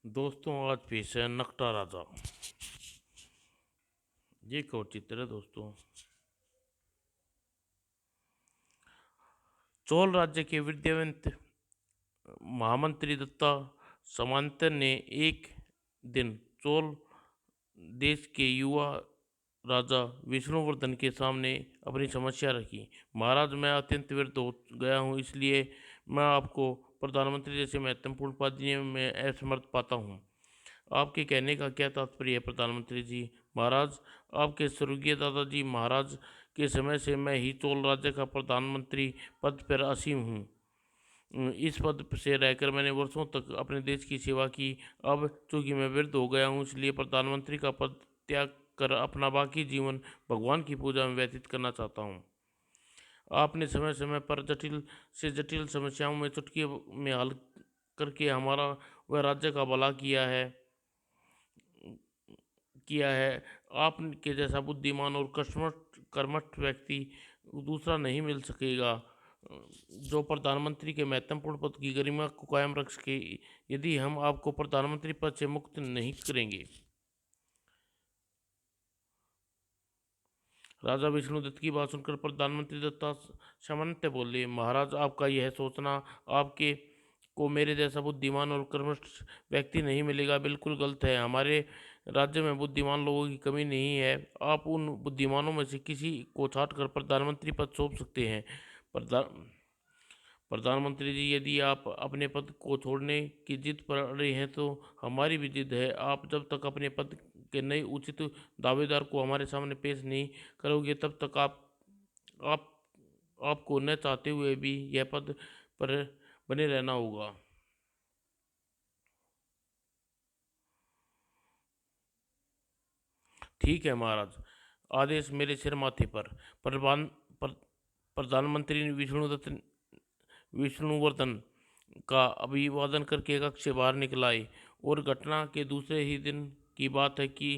दोस्तों आज पेश है नकटा राजा। ये एक और चित्र है दोस्तों। चोल राज्य के विद्यावंत महामंत्री दत्ता सामंत ने एक दिन चोल देश के युवा राजा विष्णुवर्धन के सामने अपनी समस्या रखी। महाराज, मैं अत्यंत वृद्ध हो गया हूँ, इसलिए मैं आपको प्रधानमंत्री जैसे महत्वपूर्ण पद देने में असमर्थ पाता हूँ। आपके कहने का क्या तात्पर्य है प्रधानमंत्री जी? महाराज, आपके स्वर्गीय दादाजी महाराज के समय से मैं ही चोल राज्य का प्रधानमंत्री पद पर आसीन हूँ। इस पद से रहकर मैंने वर्षों तक अपने देश की सेवा की। अब चूंकि मैं वृद्ध हो गया हूँ, इसलिए प्रधानमंत्री का पद त्याग कर अपना बाकी जीवन भगवान की पूजा में व्यतीत करना चाहता हूँ। आपने समय समय पर जटिल से जटिल समस्याओं में चुटकी में हल करके हमारा वह राज्य का भला किया है। आपके जैसा बुद्धिमान और कर्मठ व्यक्ति दूसरा नहीं मिल सकेगा, जो प्रधानमंत्री के महत्वपूर्ण पद की गरिमा को कायम रख सके, यदि हम आपको प्रधानमंत्री पद से मुक्त नहीं करेंगे। राजा विष्णुदत्त की बात सुनकर प्रधानमंत्री दत्ता सामंत बोले, महाराज, आपका यह सोचना आपके को मेरे जैसा बुद्धिमान और कर्मठ व्यक्ति नहीं मिलेगा बिल्कुल गलत है। हमारे राज्य में बुद्धिमान लोगों की कमी नहीं है। आप उन बुद्धिमानों में से किसी को छांट कर प्रधानमंत्री पद सौंप सकते हैं। प्रधान प्रधानमंत्री जी, यदि आप अपने पद को छोड़ने की जिद पर अड़े हैं तो हमारी भी जिद है। आप जब तक अपने पद के नए उचित दावेदार को हमारे सामने पेश नहीं करोगे, तब तक आप आपको न चाहते हुए भी यह पद पर बने रहना होगा। ठीक है महाराज, आदेश मेरे सिर माथे पर। प्रधान पर, प्रधानमंत्री विष्णुवर्धन का अभिवादन करके कक्ष से बाहर निकल आए। और घटना के दूसरे ही दिन की बात है कि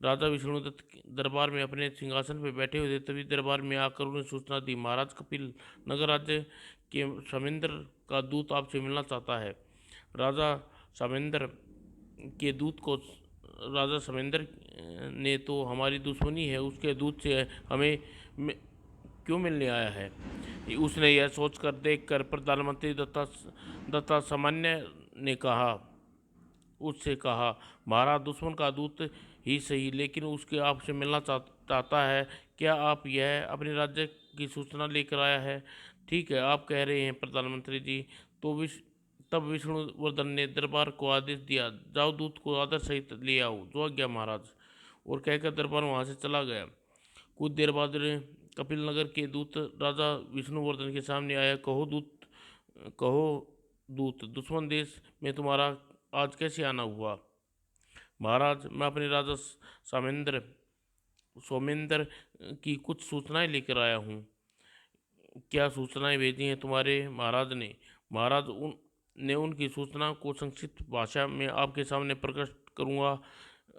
राजा विष्णुदत्त दरबार में अपने सिंहासन पर बैठे हुए थे। तभी दरबार में आकर उन्हें सूचना दी, महाराज, कपिल नगर राज्य के समिंदर का दूत आपसे मिलना चाहता है। राजा समिंदर के दूत को राजा समिंदर ने तो हमारी दुश्मनी है, उसके दूत से हमें क्यों मिलने आया है? उसने यह सोचकर देखकर प्रधानमंत्री दत्ता सामान्य ने उससे कहा, महाराज, दुश्मन का दूत ही सही, लेकिन उसके आपसे मिलना चाहता है। क्या आप यह अपने राज्य की सूचना लेकर आया है? ठीक है, आप कह रहे हैं प्रधानमंत्री जी। तो तब विष्णुवर्धन ने दरबार को आदेश दिया, जाओ दूत को आदर सहित ले आओ। जो आज्ञा महाराज। और कहकर दरबार वहां से चला गया। कुछ देर बाद कपिल नगर के दूत राजा विष्णुवर्धन के सामने आया। कहो दूत, दुश्मन देश में तुम्हारा आज कैसे आना हुआ? महाराज, मैं अपने राजा सामेंद्र सोमेंद्र की कुछ सूचनाएं लेकर आया हूँ। क्या सूचनाएं भेजी हैं तुम्हारे महाराज ने? महाराज, उनकी सूचना को संक्षिप्त भाषा में आपके सामने प्रकट करूँगा।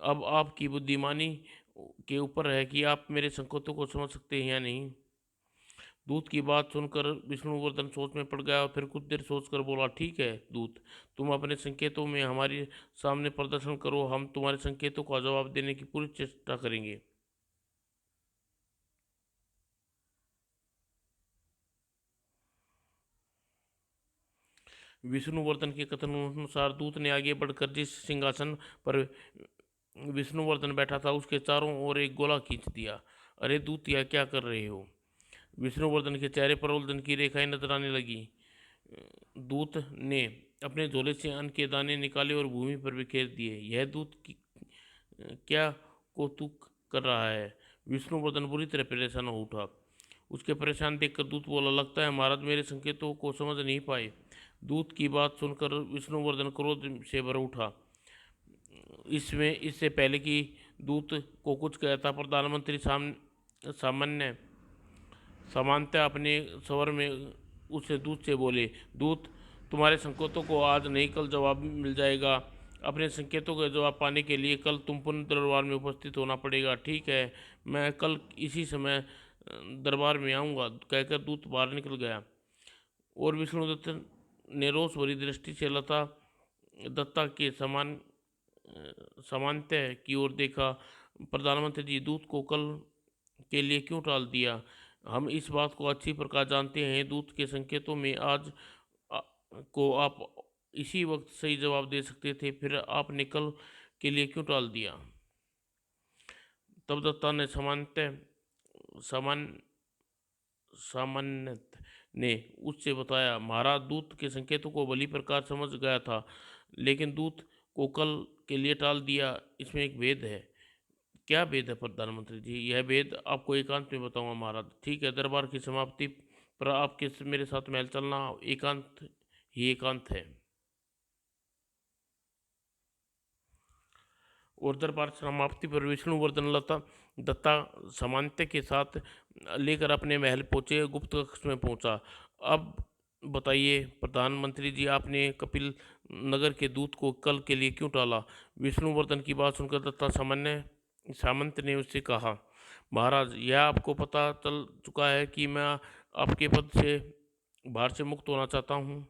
अब आपकी बुद्धिमानी के ऊपर है कि आप मेरे संकेतों को समझ सकते हैं या नहीं। दूत की बात सुनकर विष्णुवर्धन सोच में पड़ गया और फिर कुछ देर सोचकर बोला, ठीक है दूत, तुम अपने संकेतों में हमारे सामने प्रदर्शन करो, हम तुम्हारे संकेतों का जवाब देने की पूरी चेष्टा करेंगे। विष्णुवर्धन के कथन अनुसार दूत ने आगे बढ़कर जिस सिंहासन पर विष्णुवर्धन बैठा था उसके चारों ओर एक गोला खींच दिया। अरे दूत, यह क्या कर रहे हो? विष्णुवर्धन के चेहरे पर उलझन की रेखाएं नजर आने लगी। दूत ने अपने झोले से अन्न के दाने निकाले और भूमि पर बिखेर दिए। यह दूत क्या कौतुक कर रहा है? विष्णुवर्धन बुरी तरह परेशान हो उठा। उसके परेशान देखकर दूत बोला, लगता है महाराज मेरे संकेतों को समझ नहीं पाए। दूत की बात सुनकर विष्णुवर्धन क्रोध से भर उठा। इससे पहले कि दूत को कुछ कहता, प्रधानमंत्री सामान्य समानता अपने स्वर में उससे दूत से बोले, दूत, तुम्हारे संकेतों को आज नहीं कल जवाब मिल जाएगा। अपने संकेतों का जवाब पाने के लिए कल तुम पुनः दरबार में उपस्थित होना पड़ेगा। ठीक है, मैं कल इसी समय दरबार में आऊँगा। कहकर दूत बाहर निकल गया। और विष्णुदत्त ने रोष भरी दृष्टि से दत्ता के समान सामान्य की ओर देखा। प्रधानमंत्री जी, दूत को कल के लिए क्यों टाल दिया? हम इस बात को अच्छी प्रकार जानते हैं। दूत के संकेतों में आज आ, को आप इसी वक्त सही जवाब दे सकते थे, फिर आपने कल के लिए क्यों टाल दिया? तब दत्ता ने सामान्य सामान्य ने उससे बताया, महाराज, दूत के संकेतों को भली प्रकार समझ गया था, लेकिन दूत को कल के लिए टाल दिया, इसमें एक भेद है। क्या भेद है प्रधानमंत्री जी? यह भेद आपको एकांत में बताऊंगा महाराज। ठीक है, दरबार की समाप्ति पर आपके मेरे साथ महल चलना एकांत ही एकांत है। और दरबार समाप्ति पर विष्णुवर्धन दत्ता सामंत के साथ लेकर अपने महल पहुंचे। गुप्त कक्ष में पहुंचा। अब बताइए प्रधानमंत्री जी, आपने कपिल नगर के दूत को कल के लिए क्यों टाला? विष्णुवर्धन की बात सुनकर दत्ता सामंत ने उससे कहा, महाराज, यह आपको पता चल चुका है कि मैं आपके पद से भार से मुक्त होना चाहता हूँ।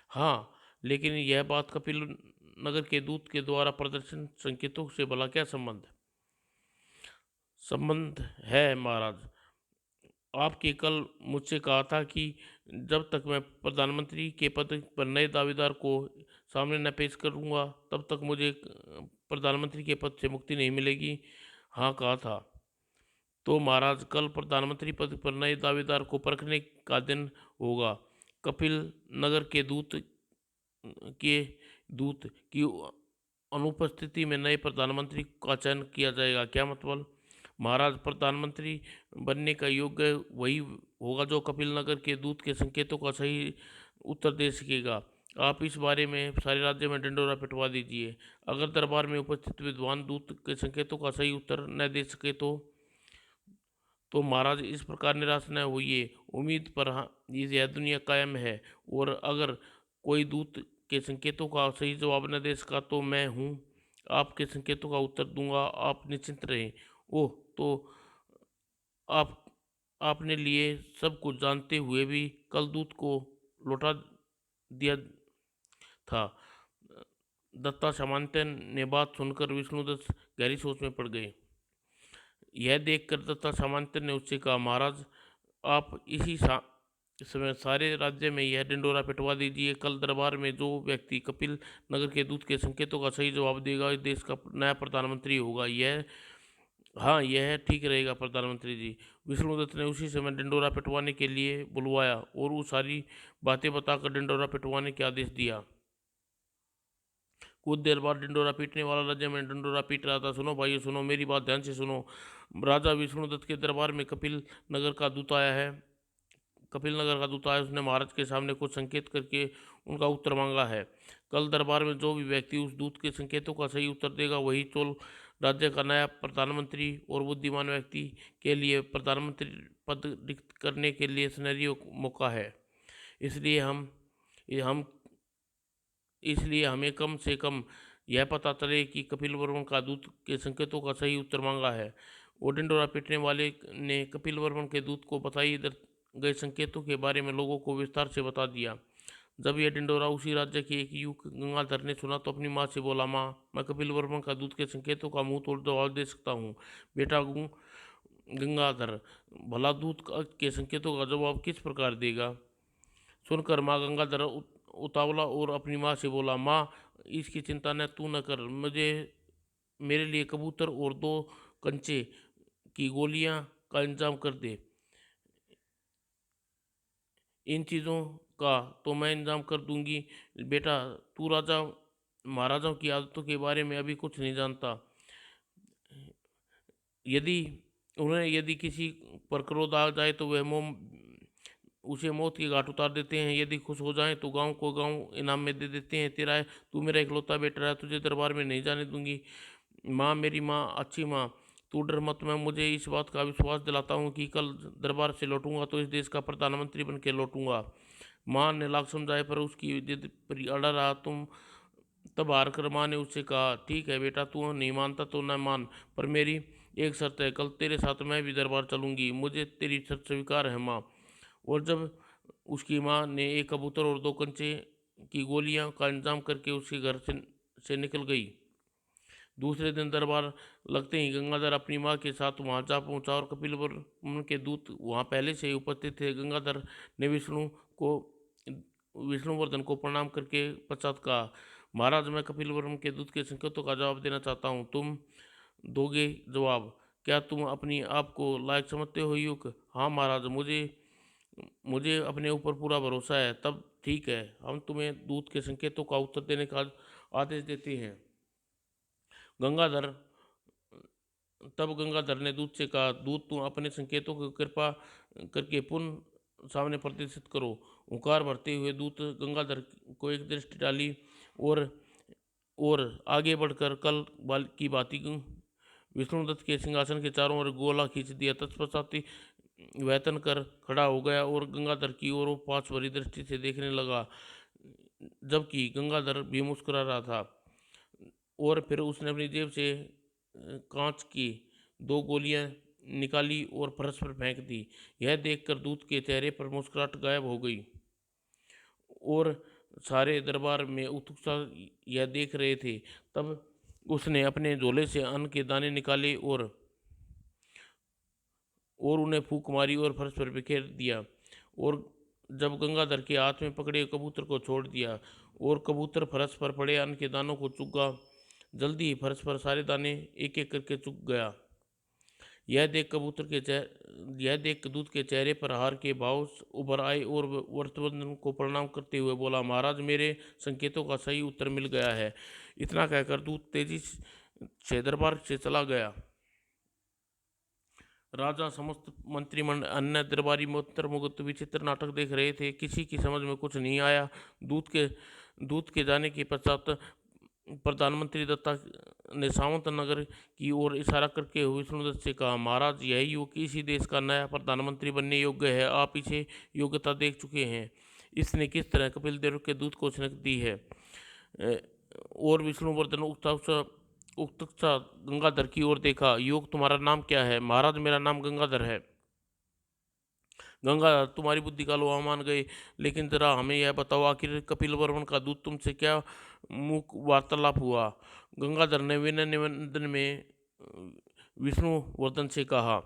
हाँ, लेकिन यह बात कपिल नगर के दूत के द्वारा प्रदर्शन संकेतों से भला क्या संबंध है महाराज? आपके कल मुझसे कहा था कि जब तक मैं प्रधानमंत्री के पद पर नए दावेदार को सामने न पेश करूंगा, तब तक मुझे प्रधानमंत्री के पद से मुक्ति नहीं मिलेगी। हाँ, कहा था। तो महाराज, कल प्रधानमंत्री पद पर नए दावेदार को परखने का दिन होगा। कपिल नगर के दूत की अनुपस्थिति में नए प्रधानमंत्री का चयन किया जाएगा। क्या मतलब? महाराज, प्रधानमंत्री बनने का योग्य वही होगा जो कपिल नगर के दूत के संकेतों का सही उत्तर दे सकेगा। आप इस बारे में सारे राज्य में ढिंढोरा पिटवा दीजिए। अगर दरबार में उपस्थित विद्वान दूत के संकेतों का सही उत्तर न दे सके तो महाराज, इस प्रकार निराश न होइए। उम्मीद पर यह दुनिया कायम है। और अगर कोई दूत के संकेतों का सही जवाब न दे सका तो मैं हूँ, आपके संकेतों का उत्तर दूंगा। आप निश्चिंत रहें। ओह, तो आप आपने लिए सब कुछ जानते हुए भी कल दूत को लौटा दिया था। दत्ता सामंत ने बात सुनकर विष्णुदत्त गहरी सोच में पड़ गए। यह देखकर दत्ता सामंत ने उससे कहा, महाराज, आप समय सारे राज्य में यह ढिंडोरा पिटवा दीजिए। कल दरबार में जो व्यक्ति कपिल नगर के दूत के संकेतों का सही जवाब देगा, इस देश का नया प्रधानमंत्री होगा। हाँ, यह ठीक रहेगा प्रधानमंत्री जी। विष्णुदत्त ने उसी समय ढिंडोरा पिटवाने के लिए बुलवाया और वो सारी बातें बताकर ढिंडोरा पिटवाने के आदेश दिया। कुछ देर बाद ढिंडोरा पीटने वाला राज्य में ढिंडोरा पीट रहा था। सुनो भाइयों, सुनो, मेरी बात ध्यान से सुनो। राजा विष्णुदत्त के दरबार में कपिल नगर का दूत आया है। उसने महाराज के सामने कुछ संकेत करके उनका उत्तर मांगा है। कल दरबार में जो भी व्यक्ति उस दूत के संकेतों का सही उत्तर देगा, वही चोल राज्य का नया प्रधानमंत्री और बुद्धिमान व्यक्ति के लिए प्रधानमंत्री पद रिक्त करने के लिए सुनहरी मौका है। इसलिए हम इसलिए हमें कम से कम यह पता चले कि कपिल वर्मन का दूत के संकेतों का सही उत्तर मांगा है। और ढिंडोरा पीटने वाले ने कपिल वर्मन के दूत को बताई गए संकेतों के बारे में लोगों को विस्तार से बता दिया। जब यह ढिंडोरा उसी राज्य के एक युवक गंगाधर ने सुना तो अपनी माँ से बोला, माँ, मैं कपिल वर्मन का दूत के संकेतों का मुंह तोड़ जवाब दे सकता हूँ। बेटा गंगाधर भला दूत के संकेतों का जवाब किस प्रकार देगा? सुनकर माँ गंगाधर उतावला और अपनी माँ से बोला, माँ, इसकी चिंता न तू न कर, मेरे लिए कबूतर और 2 कंचे की गोलियां का इंतजाम कर दे। इन चीज़ों का तो मैं इंतजाम कर दूंगी। बेटा, तू महाराजाओं की आदतों के बारे में अभी कुछ नहीं जानता। यदि किसी पर क्रोध आ जाए तो वह उसे मौत की घाट उतार देते हैं। यदि खुश हो जाएं तो गांव को गांव इनाम में दे देते हैं। तू मेरा इकलौता बेटा है, तुझे दरबार में नहीं जाने दूंगी। माँ, मेरी माँ, अच्छी माँ, तू डर मत। मैं मुझे इस बात का विश्वास दिलाता हूँ कि कल दरबार से लौटूंगा तो इस देश का प्रधानमंत्री बन के लौटूंगा। माँ ने लाख समझाए पर उसकी जिद पर अड़ा रहा। तब हार कर माँ ने उससे कहा, ठीक है बेटा, तू नहीं मानता तो न मान, पर मेरी एक शर्त है, कल तेरे साथ मैं भी दरबार चलूंगी। मुझे तेरी शर्त स्वीकार है माँ। और जब उसकी माँ ने एक कबूतर और 2 कंचे की गोलियां का इंतजाम करके उसके घर से निकल गई। दूसरे दिन दरबार लगते ही गंगाधर अपनी माँ के साथ वहां जा पहुंचा और कपिल वर्मन के दूत वहां पहले से ही उपस्थित थे। गंगाधर ने विष्णुवर्धन को प्रणाम करके पश्चात कहा, महाराज, मैं कपिल वर्मन के दूत के संकेतों का जवाब देना चाहता हूँ। तुम दोगे जवाब? क्या तुम अपनी आप को लायक समझते हो युग? हाँ महाराज, मुझे मुझे अपने ऊपर पूरा भरोसा है। तब ठीक है, हम तुम्हें दूत के संकेतों का उत्तर देने का आदेश देते हैं। गंगाधर तब गंगाधर ने दूत से कहा, दूत, तुम अपने संकेतों की कृपा करके पुनः सामने प्रदर्शित करो। हुंकार भरते हुए दूत गंगाधर को एक दृष्टि डाली और आगे बढ़कर कल की बाती विष्णुदत्त के सिंहासन के चारों ओर गोला खींच दिया। तत्पश्चात वेतन कर खड़ा हो गया और गंगाधर की ओर वो पांच भरी दृष्टि से देखने लगा, जबकि गंगाधर भी मुस्कुरा रहा था। और फिर उसने अपनी जेब से कांच की दो गोलियां निकाली और फर्श पर फेंक दी। यह देखकर दूत के चेहरे पर मुस्कुराहट गायब हो गई और सारे दरबार में उत्सुकता यह देख रहे थे। तब उसने अपने झोले से अन्न के दाने निकाले और उन्हें फूंक मारी और फर्श पर बिखेर दिया। और जब गंगाधर के हाथ में पकड़े कबूतर को छोड़ दिया और कबूतर फर्श पर पड़े अन्न के दानों को चुगा, जल्दी ही फर्श पर सारे दाने एक एक करके चुग गया। यह देख दूत के चेहरे पर हार के भाव उभर आए और वर्तमान को प्रणाम करते हुए बोला, महाराज, मेरे संकेतों का सही उत्तर मिल गया है। इतना कहकर दूत तेजी से दरबार से चला गया। राजा, समस्त मंत्रिमंडल, अन्य दरबारी मंत्रमुग्ध विचित्र नाटक देख रहे थे। किसी की समझ में कुछ नहीं आया। दूत के जाने के पश्चात प्रधानमंत्री दत्ता ने सावंत नगर की ओर इशारा करके विष्णुदत्त से कहा, महाराज, यही युवक इसी देश का नया प्रधानमंत्री बनने योग्य है। आप इसे योग्यता देख चुके हैं। इसने किस तरह कपिल देव के दूत को छिनक दी है। और विष्णुवर्धन उत्सुकता गंगाधर की ओर देखा। युवक, तुम्हारा नाम क्या है? महाराज, मेरा नाम गंगाधर है। गंगाधर, तुम्हारी बुद्धि का लोहा मान गए, लेकिन जरा हमें यह बताओ, आखिर कपिल वर्मन का दूत तुमसे क्या मुख वार्तालाप हुआ? गंगाधर ने विनय निवेदन में विष्णुवर्धन से कहा,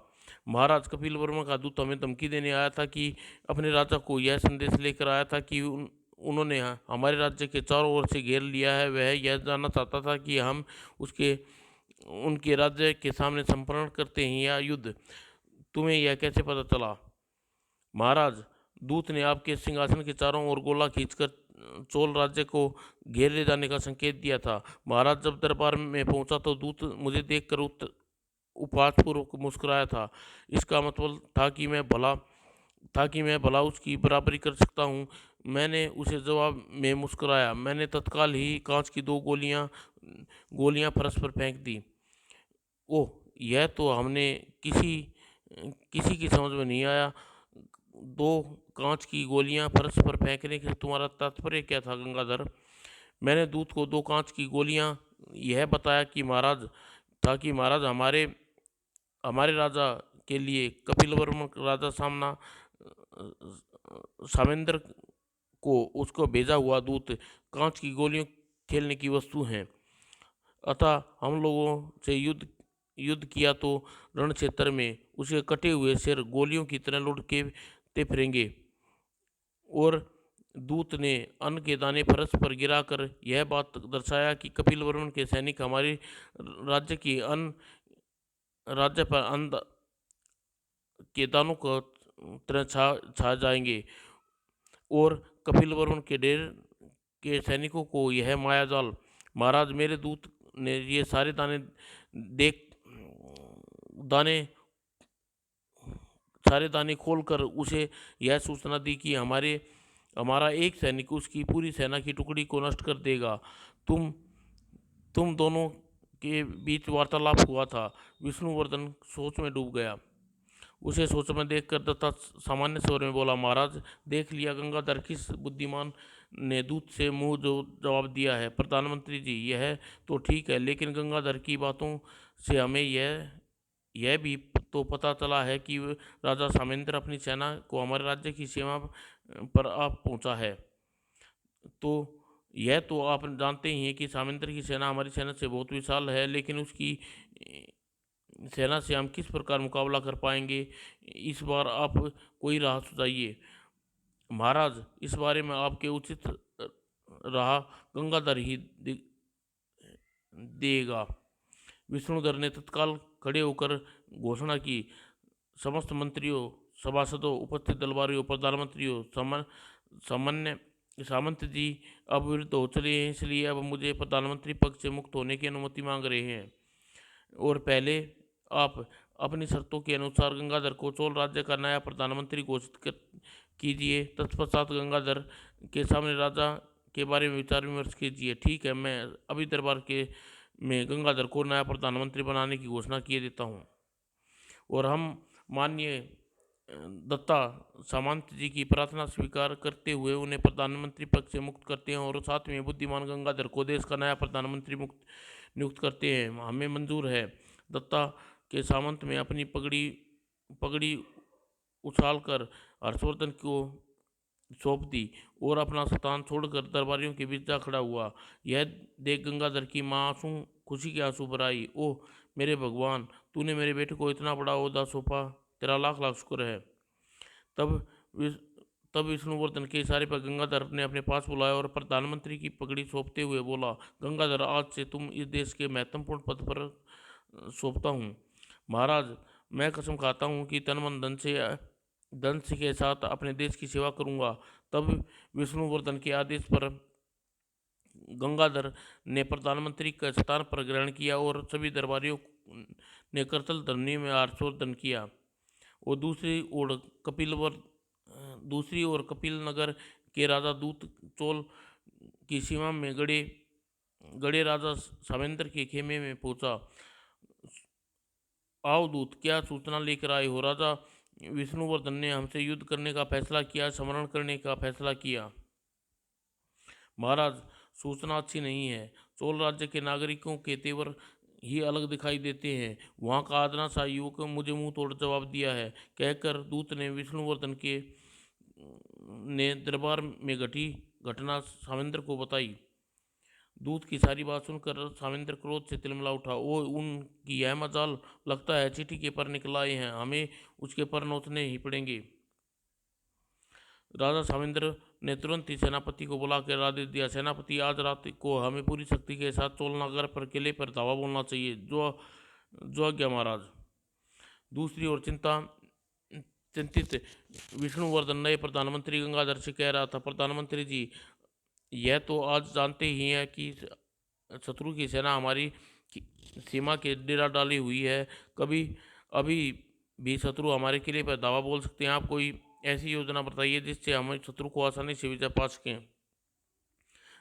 महाराज, कपिल वर्मा का दूत हमें धमकी देने आया था कि अपने राजा को यह संदेश लेकर आया था कि उन्होंने हमारे राज्य के चारों ओर से घेर लिया है। वह यह जानना चाहता था कि हम उनके राज्य के सामने समर्पण करते हैं या युद्ध। तुम्हें यह कैसे पता चला? महाराज, दूत ने आपके सिंहासन के चारों ओर गोला खींचकर चोल राज्य को घेर ले जाने का संकेत दिया था। महाराज, जब दरबार में पहुंचा तो दूत मुझे देखकर उपहासपूर्वक मुस्कुराया था। इसका मतलब था कि मैं भला उसकी बराबरी कर सकता हूँ। मैंने उसे जवाब में मुस्कुराया। मैंने तत्काल ही कांच की दो गोलियां फर्श पर फेंक दी। ओह, यह तो हमने किसी किसी की समझ में नहीं आया। दो कांच की गोलियां फर्श पर फेंकने के तुम्हारा तात्पर्य क्या था गंगाधर? मैंने दूत को दो कांच की गोलियां यह बताया कि महाराज, हमारे राजा के लिए कपिल वर्मा राजा सामेंद्र को उसको भेजा हुआ दूत कांच की गोलियों खेलने की वस्तु हैं। अतः हम लोगों से युद्ध किया तो रण क्षेत्र में उसके कटे हुए सिर गोलियों की तरह लुढ़कते फिरेंगे। और दूत ने अन्न के दाने फर्श पर गिराकर यह बात दर्शाया कि कपिल वर्मन के सैनिक हमारे राज्य पर अन्न के दानों को तरह छा जाएंगे। और कपिल वर्मन के ढेर के सैनिकों को यह मायाजाल। महाराज, मेरे दूत ने ये सारे दाने खोलकर उसे यह सूचना दी कि हमारा एक सैनिक उसकी पूरी सेना की टुकड़ी को नष्ट कर देगा। तुम दोनों के बीच वार्तालाप हुआ था। विष्णुवर्धन सोच में डूब गया। उसे सोच में देखकर दत्ता सामान्य स्वर में बोला, महाराज, देख लिया गंगाधर किस बुद्धिमान ने दूत से मुंह जो जवाब दिया है। प्रधानमंत्री जी, यह तो ठीक है, लेकिन गंगाधर की बातों से हमें यह भी तो पता चला है कि राजा सामेंद्र अपनी सेना को हमारे राज्य की सीमा पर आ पहुंचा है। तो यह तो आप जानते ही हैं कि सामंतर की सेना हमारी सेना से बहुत विशाल है, लेकिन उसकी सेना से हम किस प्रकार मुकाबला कर पाएंगे? इस बार आप कोई राह सुझाइए। महाराज, इस बारे में आपके उचित राह गंगाधर ही देगा। विष्णुधर ने तत्काल खड़े होकर घोषणा की, समस्त मंत्रियों, सभासदों, उपस्थित दरबारियों, प्रधानमंत्रियों, सामान्य सामंत जी अब विरुद्ध हो चले हैं, इसलिए अब मुझे प्रधानमंत्री पद से मुक्त होने की अनुमति मांग रहे हैं। और पहले आप अपनी शर्तों के अनुसार गंगाधर को चोल राज्य का नया प्रधानमंत्री घोषित कीजिए। तत्पश्चात गंगाधर के सामने राजा के बारे में विचार विमर्श कीजिए। ठीक है, मैं अभी दरबार के में गंगाधर को नया प्रधानमंत्री बनाने की घोषणा किए देता हूँ। और हम माननीय दत्ता सामंत जी की प्रार्थना स्वीकार करते हुए उन्हें प्रधानमंत्री पद से मुक्त करते हैं और साथ में बुद्धिमान गंगाधर को देश का नया प्रधानमंत्री नियुक्त करते हैं। हमें मंजूर है। दत्ता के सामंत में अपनी पगड़ी पगड़ी उछालकर हर्षवर्धन को सौंप दी और अपना स्थान छोड़कर दरबारियों के बीच जा खड़ा हुआ। यह देख गंगाधर की मासूम खुशी के आंसू भर आई। ओह मेरे भगवान, तूने मेरे बेटे को इतना बड़ा ओहदा सौंपा, तेरा लाख लाख शुक्र है। तब विस- तब विष्णुवर्धन के इशारे पर गंगाधर ने अपने पास बुलाया और प्रधानमंत्री की पगड़ी सौंपते हुए बोला, गंगाधर, आज से तुम इस देश के महत्वपूर्ण पद पर सौंपता हूँ। महाराज, मैं कसम खाता हूँ कि तन मन धन से के साथ अपने देश की सेवा करूँगा। तब विष्णुवर्धन के आदेश पर गंगाधर ने प्रधानमंत्री का स्थान पर ग्रहण किया और सभी दरबारियों ने करतल ध्वनि में हर्षवर्धन किया। और दूसरी ओर कपिल नगर के राजा दूत चोल की सीमा में गड़े गड़े राजा सामेंद्र के खेमे में पहुंचा। आओ दूत, क्या सूचना लेकर आए हो? राजा विष्णुवर्धन ने हमसे युद्ध करने का फैसला किया, समरण करने का फैसला किया। महाराज, सूचना अच्छी नहीं है। चोल राज्य के नागरिकों के तेवर ही अलग दिखाई देते हैं। वहाँ का आदना सा युवक मुझे मुंह तोड़ जवाब दिया है, कहकर दूत ने विष्णुवर्धन के ने दरबार में घटी घटना सामेंद्र को बताई। दूत की सारी बात सुनकर सामेंद्र क्रोध से तिलमिला उठा। ओ, उनकी यह मजाल, लगता है चिट्ठी के पर निकल आए हैं, हमें उसके पर नोचने ही पड़ेंगे। राजा सामेंद्र ने तुरंत ही सेनापति को बुलाकर आदेश दिया, सेनापति, आज रात को हमें पूरी शक्ति के साथ चोलनगर पर किले पर धावा बोलना चाहिए। जो आज्ञा महाराज। दूसरी ओर चिंतित विष्णुवर्धन नए प्रधानमंत्री गंगाधर से कह रहा था, प्रधानमंत्री जी, यह तो आज जानते ही हैं कि शत्रु की सेना हमारी सीमा के डेरा डाली हुई है। कभी अभी भी शत्रु हमारे किले पर धावा बोल सकते हैं। आप कोई ऐसी योजना बताइए जिससे हम शत्रु को आसानी से विजय पा सकें।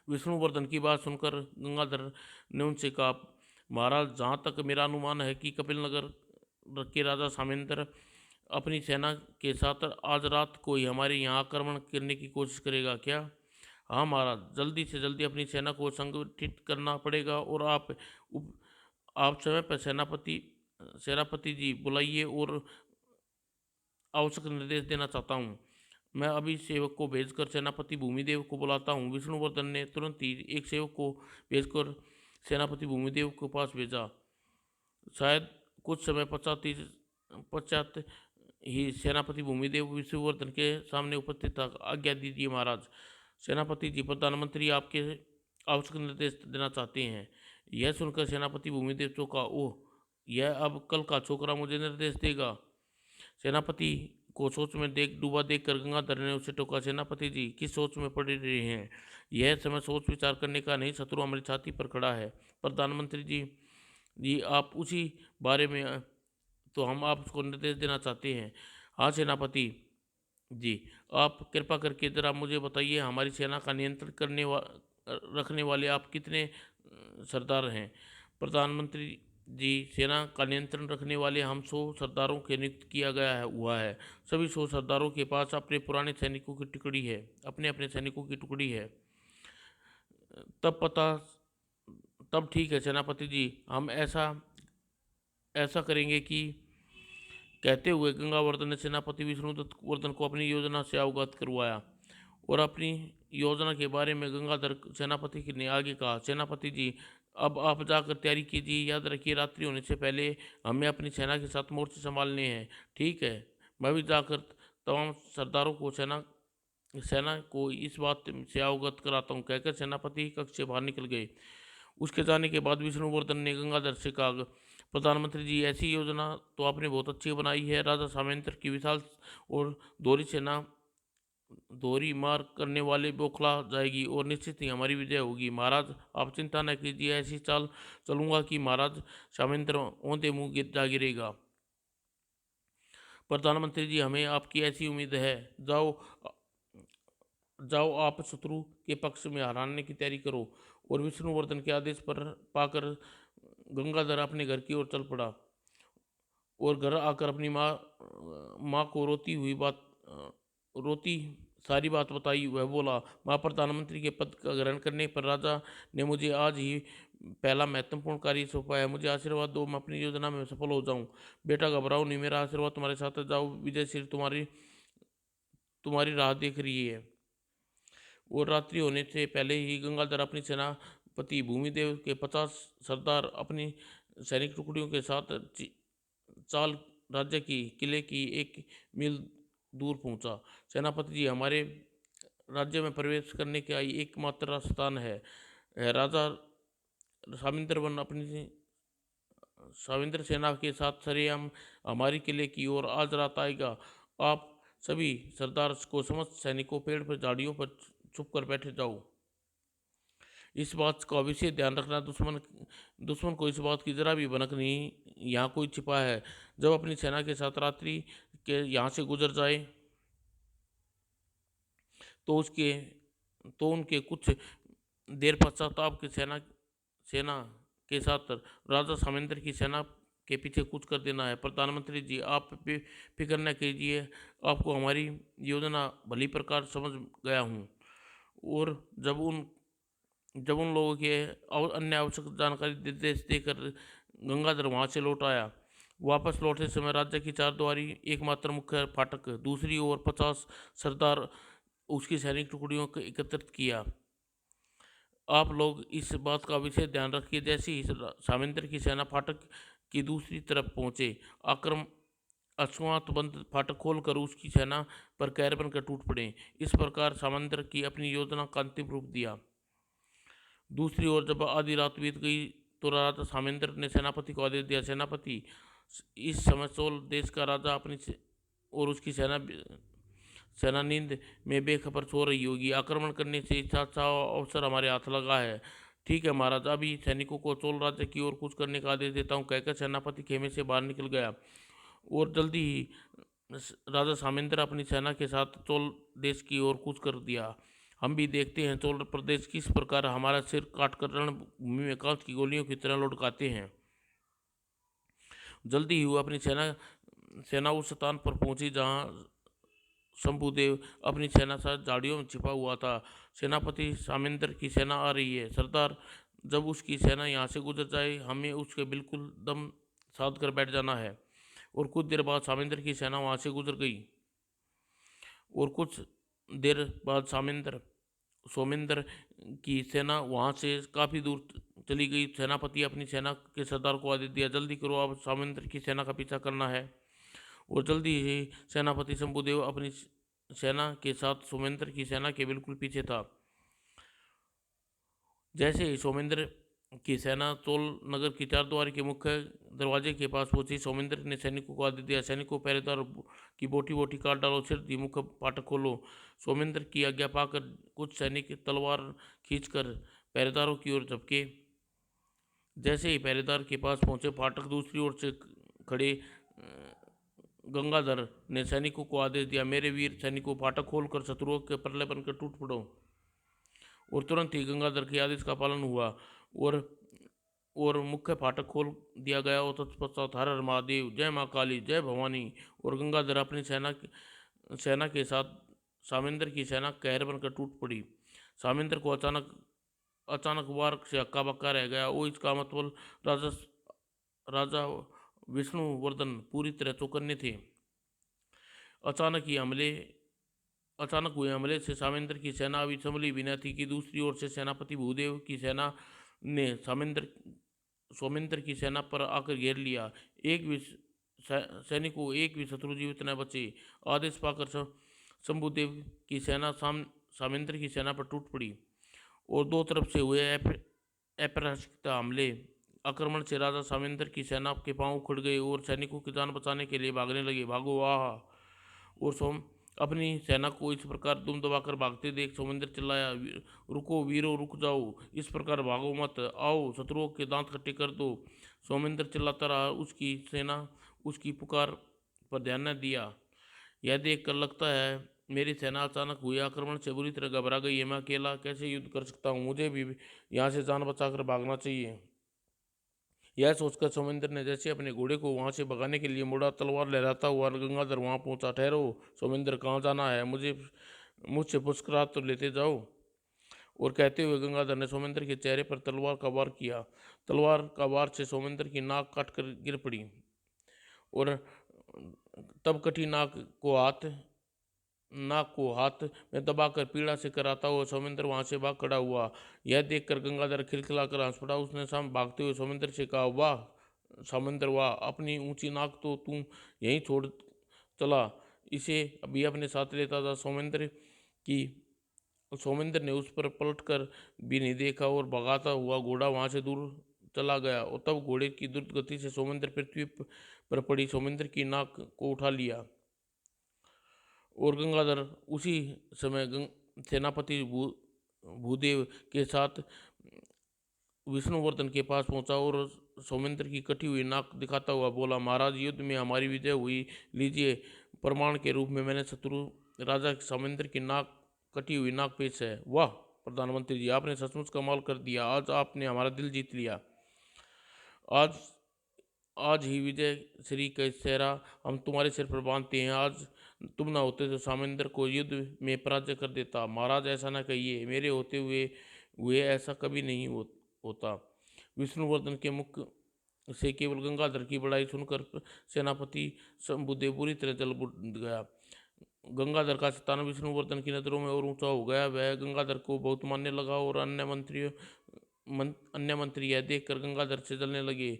विष्णुवर्धन की बात सुनकर गंगाधर ने उनसे कहा, महाराज, जहाँ तक मेरा अनुमान है कि कपिल नगर के राजा सामेंद्र अपनी सेना के साथ आज रात को ही हमारे यहाँ आक्रमण करने की कोशिश करेगा। क्या? हाँ महाराज, जल्दी से जल्दी अपनी सेना को संगठित करना पड़ेगा और आप समय पर सेनापति जी बुलाइए और आवश्यक निर्देश देना चाहता हूँ। मैं अभी सेवक को भेजकर सेनापति भूमिदेव को बुलाता हूँ। विष्णुवर्धन ने तुरंत ही एक सेवक को भेजकर सेनापति भूमिदेव के पास भेजा। शायद कुछ समय पश्चात ही सेनापति भूमिदेव विष्णुवर्धन के सामने उपस्थित था। आज्ञा दीजिए महाराज। सेनापति जी, प्रधानमंत्री आपके आवश्यक निर्देश देना चाहते हैं। यह सुनकर सेनापति भूमिदेव चौंका। ओह, यह अब कल का छोकरा मुझे निर्देश देगा? सेनापति को सोच में डूबा देखकर गंगाधर ने उसे टोका, सेनापति जी, किस सोच में पड़े रहे हैं? यह समय सोच विचार करने का नहीं, शत्रु हमारी छाती पर खड़ा है। प्रधानमंत्री जी आप उसी बारे में तो हम आपको निर्देश देना चाहते हैं। हाँ सेनापति जी, आप कृपा करके ज़रा मुझे बताइए, हमारी सेना का नियंत्रण रखने वाले आप कितने सरदार हैं? प्रधानमंत्री जी, सेना का नियंत्रण रखने वाले हम 100 सरदारों के नियुक्त किया गया हुआ है। सभी 100 सरदारों के पास अपने पुराने सैनिकों की टुकड़ी है, अपने सैनिकों की टुकड़ी है। तब ठीक है सेनापति जी, हम ऐसा करेंगे कि, कहते हुए गंगावर्धन ने सेनापति विष्णुवर्धन को अपनी योजना से अवगत करवाया और अपनी योजना के बारे में गंगाधर सेनापति ने आगे कहा, सेनापति जी, अब आप जाकर तैयारी कीजिए। याद रखिए, रात्रि होने से पहले हमें अपनी सेना के साथ मोर्चे संभालने हैं। ठीक है, मैं भी जाकर तमाम सरदारों को सेना सेना को इस बात से अवगत कराता हूँ, कहकर सेनापति कक्ष से बाहर निकल गए। उसके जाने के बाद विष्णुवर्धन ने गंगाधर से कहा, प्रधानमंत्री जी, ऐसी योजना तो आपने बहुत अच्छी बनाई है। राजा सामेंद्र की विशाल और दोहरी सेना दोहरी मार करने वाले बौखला जाएगी और निश्चित ही हमारी विजय होगी। महाराज, आप चिंता न कीजिए, ऐसी चाल चलूंगा कि महाराज सामेंद्र औंधे मुंह जा गिरेगा। प्रधानमंत्री जी, हमें आपकी ऐसी उम्मीद है। जाओ जाओ, आप शत्रु के पक्ष में हराने की तैयारी करो। और विष्णुवर्धन के आदेश पर पाकर गंगाधर अपने घर की ओर चल पड़ा और घर आकर अपनी माँ को रोती सारी बात बताई। वह बोला, माँ, प्रधानमंत्री के पद का ग्रहण करने पर राजा ने मुझे आज ही पहला महत्वपूर्ण कार्य सौंपा है। मुझे आशीर्वाद दो, मैं अपनी योजना में सफल हो जाऊं। बेटा, घबराओ नहीं, मेरा आशीर्वाद तुम्हारे साथ है। जाओ, विजय सिर्फ तुम्हारी तुम्हारी राह देख रही है। और रात्रि होने से पहले ही गंगाधर अपनी सेनापति भूमिदेव के 50 सरदार अपनी सैनिक टुकड़ियों के साथ चाल राज्य की किले की 1 मील दूर पहुंचा। सेनापति जी, हमारे राज्य में प्रवेश करने का एकमात्र स्थान है। राजा साविंद्र सेना के साथ सरेआम हमारी किले की ओर आज रात आएगा। आप सभी सरदार को समस्त सैनिकों पेड़ पर झाड़ियों पर छुप कर बैठे जाओ। इस बात का विशेष ध्यान रखना, दुश्मन को इस बात की जरा भी भनक नहीं यहाँ कोई छिपा है। जब अपनी सेना के साथ रात्रि के यहाँ से गुजर जाए तो उनके कुछ देर पश्चात आपकी सेना के साथ राजा सामेंद्र की सेना के पीछे कूच कर देना है। प्रधानमंत्री जी, आप फिक्र न कीजिए, आपको हमारी योजना भली प्रकार समझ गया हूँ। और जब उन लोगों के अन्य आवश्यक जानकारी निर्देश देकर गंगाधर वहाँ से लौट आया। वापस लौटते समय राज्य की चारद्वारी एकमात्र मुख्य फाटक, दूसरी ओर 50 सरदार उसकी सैनिक टुकड़ियों को एकत्रित किया। आप लोग इस बात का विशेष ध्यान रखिए, जैसे ही सामेंद्र की सेना फाटक की दूसरी तरफ पहुंचे, अश्वात बंद फाटक खोलकर उसकी सेना पर कहर बनकर टूट पड़े। इस प्रकार सामेंद्र की अपनी योजना का अंतिम रूप दिया। दूसरी ओर जब आधी रात बीत गई तो राजा सामेंद्र ने सेनापति को आदेश दिया, सेनापति, इस समय चोल देश का राजा अपनी और उसकी सेना नींद में बेखबर सो रही होगी। आक्रमण करने से अच्छा अवसर हमारे हाथ लगा है। ठीक है महाराज, अभी सैनिकों को चोल राज्य की ओर कूच करने का आदेश देता हूँ, कहकर सेनापति खेमे से बाहर निकल गया। और जल्दी ही राजा सामेंद्र अपनी सेना के साथ चोल देश की ओर कूच कर दिया। हम भी देखते हैं चोल प्रदेश किस प्रकार हमारा सिर काटकर रणभूमि में कांच की गोलियों की तरह लुढ़काते हैं। जल्दी ही वो अपनी सेना उस स्थान पर पहुंची जहां शंभुदेव अपनी सेना साथ झाड़ियों में छिपा हुआ था। सेनापति सामेंद्र की सेना आ रही है सरदार, जब उसकी सेना यहाँ से गुजर जाए हमें उसके बिल्कुल दम साध कर बैठ जाना है। और कुछ देर बाद सामेंद्र की सेना वहाँ से गुजर गई और कुछ देर बाद सोमेंद्र की सेना वहाँ से काफ़ी दूर चली गई। सेनापति अपनी सेना के सरदार को आदेश दिया, जल्दी करो, अब सामेंद्र की सेना का पीछा करना है। और जल्दी ही सेनापति शंभुदेव अपनी सेना के साथ सोमेंद्र की सेना के बिल्कुल पीछे था। जैसे ही सोमेंद्र की सेना चोल नगर की चारद्वारी के मुख्य दरवाजे के पास पहुंची, सोमेंद्र ने सैनिकों को आदेश दिया, सैनिकों, पहरेदार की बोटी बोटी काट डालो, सिर्फ मुख्य फाटक खोलो। सोमेंद्र की आज्ञा पाकर कुछ सैनिक तलवार खींचकर पहरेदारों की ओर झपके। जैसे ही पहरेदार के पास पहुंचे, फाटक दूसरी ओर से खड़े गंगाधर ने सैनिकों को आदेश दिया, मेरे वीर सैनिकों, फाटक खोलकर शत्रुओं के परले बनकर टूट पड़ो। और तुरंत ही गंगाधर के आदेश का पालन हुआ और मुख्य फाटक खोल दिया गया। और तत्पश्चात हर हर महादेव, जय माँ काली, जय भवानी। और गंगाधर अपनी सेना के साथ सामेंद्र की सेना कहर बनकर टूट पड़ी। सामेंद्र को अचानक वार से हक्का बक्का रह गया। वो इसका मतलब राजा विष्णुवर्धन पूरी तरह चौकन्ने थे। अचानक ही हमले अचानक हुए हमले से सामेंद्र की सेना अभी संभली भी न थी कि दूसरी ओर से सेनापति भूदेव की सेना ने सोमेंद्र की सेना पर आकर घेर लिया। एक भी सैनिकों एक भी शत्रु जीवित न बचे। आदेश पाकर शंभुदेव की सेना सामेंद्र की सेना पर टूट पड़ी और दो तरफ से हुए अप्रत्याशित हमले आक्रमण से राजा सामेंद्र की सेना के पांव उखड़ गए और सैनिकों की जान बचाने के लिए भागने लगे। भागो वाह! और सोम अपनी सेना को इस प्रकार दुम दबाकर भागते देख सोमेंद्र चिल्लाया, रुको वीरों, रुक जाओ, इस प्रकार भागो मत, आओ शत्रुओं के दांत खट्टे कर दो। सोमेंद्र चिल्लाता रहा। उसकी सेना उसकी पुकार पर ध्यान न दिया। यह देखकर लगता है मेरी सेना अचानक हुए आक्रमण से बुरी तरह घबरा गई है। मैं अकेला कैसे युद्ध कर सकता हूँ? मुझे भी यहाँ से जान बचाकर भागना चाहिए। यह सोचकर सोमेंद्र ने जैसे अपने घोड़े को वहां से भगाने के लिए मुड़ा, तलवार लहराता हुआ गंगाधर वहां पहुंचा। ठहरो सोमेंद्र, कहाँ जाना है? मुझसे पुरस्कार तो लेते जाओ। और कहते हुए गंगाधर ने सोमेंद्र के चेहरे पर तलवार का वार किया। तलवार का वार से सोमेंद्र की नाक काटकर गिर पड़ी और तब कटी नाक को हाथ में दबाकर पीड़ा से कराता हुआ सोमेंद्र वहां से भाग खड़ा हुआ। यह देखकर गंगाधर खिलखिलाकर हंस पड़ा। उसने साम भागते हुए सोमेंद्र से कहा, वाह सोमेंद्र वाह, अपनी ऊंची नाक तो तू यहीं छोड़ चला, इसे अभी अपने साथ लेता था। सोमेंद्र ने उस पर पलटकर भी नहीं देखा और भगाता हुआ घोड़ा वहां से दूर चला गया। और तब घोड़े की द्रुत गति से सोमेंद्र पृथ्वी पर पड़ी सोमेंद्र की नाक को उठा लिया और गंगाधर उसी समय सेनापति भूदेव के साथ विष्णुवर्धन के पास पहुंचा और सोमेंद्र की कटी हुई नाक दिखाता हुआ बोला, महाराज, युद्ध में हमारी विजय हुई। लीजिए, प्रमाण के रूप में मैंने शत्रु राजा सोमेंद्र की कटी हुई नाक पेश है। वाह प्रधानमंत्री जी, आपने सचमुच कमाल कर दिया। आज आपने हमारा दिल जीत लिया। आज आज ही विजय श्री का सेहरा हम तुम्हारे सिर पर बांधते हैं। आज तुम ना होते तो सामेंद्र को युद्ध में पराजय कर देता। महाराज, ऐसा ना कहिए, मेरे होते हुए ऐसा कभी नहीं होता। विष्णुवर्धन के मुख से केवल गंगाधर की बड़ाई सुनकर सेनापति शंभुदेव बुरी तरह जल गया। गंगाधर का स्थान विष्णुवर्धन की नजरों में और ऊंचा हो गया। वह गंगाधर को बहुत मानने लगा और अन्य मंत्री यह देखकर गंगाधर से जलने लगे।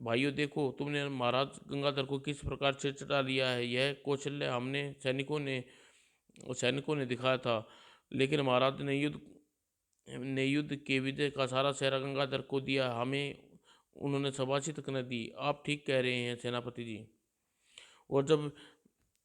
भाइयों देखो, तुमने महाराज गंगाधर को किस प्रकार से चटा लिया है। यह कौशल्य हमने सैनिकों ने दिखाया था, लेकिन महाराज ने युद्ध के विजय का सारा सेहरा गंगाधर को दिया, हमें उन्होंने शाबाशी तक न दी। आप ठीक कह रहे हैं सेनापति जी। और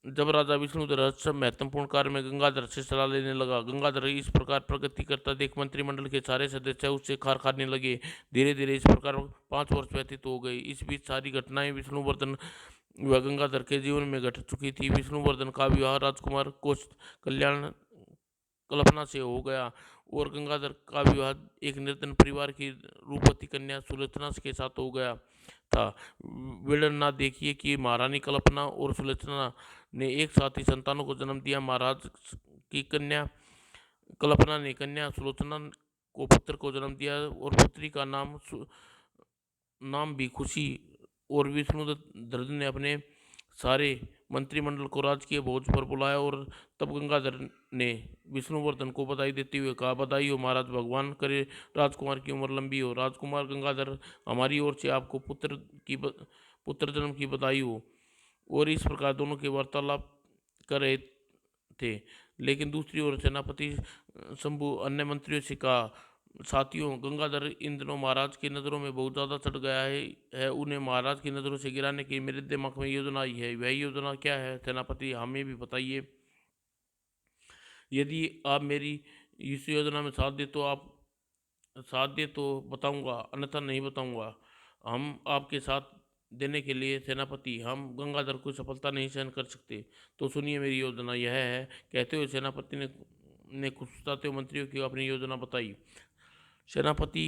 जब राजा विष्णुधर सब महत्वपूर्ण कार्य में गंगाधर से सलाह लेने लगा। गंगाधर इस प्रकार प्रगति करता देख मंत्रिमंडल के सारे सदस्य उससे खार खाने लगे। धीरे धीरे इस प्रकार 5 वर्ष व्यतीत हो गए। इस बीच सारी घटनाएं विष्णुवर्धन व गंगाधर के जीवन में घट चुकी थी। विष्णुवर्धन का विवाह राजकुमार कोष कल्याण कल्पना से हो गया और गंगाधर का विवाह एक निर्धन परिवार की रूपवती कन्या सुलोचना के साथ हो गया था। विडन ना देखिए कि महारानी कल्पना और सुलोचना ने एक साथ ही संतानों को जन्म दिया। महाराज की कन्या कल्पना ने कन्या सुलोचना को पुत्र को जन्म दिया और पुत्री का नाम भी खुशी। और विष्णुधर ने अपने सारे मंत्रिमंडल को राजकीय भोज पर बुलाया और तब गंगाधर ने विष्णुवर्धन को बधाई देते हुए कहा, बधाई हो महाराज, भगवान करे राजकुमार की उम्र लंबी हो। राजकुमार गंगाधर, हमारी ओर से आपको पुत्र जन्म की बधाई हो। और इस प्रकार दोनों के वार्तालाप कर रहे थे, लेकिन दूसरी ओर सेनापति शंभु अन्य मंत्रियों से कहा, साथियों, गंगाधर इन दिनों महाराज की नज़रों में बहुत ज़्यादा चढ़ गया है। उन्हें महाराज की नज़रों से गिराने की मेरे दिमाग में योजना आई है। वह योजना क्या है सेनापति, हमें भी बताइए। यदि आप मेरी इस योजना में साथ दे तो बताऊंगा, अन्यथा नहीं बताऊंगा। हम आपके साथ देने के लिए सेनापति, हम गंगाधर को सफलता नहीं सहन कर सकते। तो सुनिए, मेरी योजना यह है। कहते हुए सेनापति ने खुशताते हुए मंत्रियों की अपनी योजना बताई। सेनापति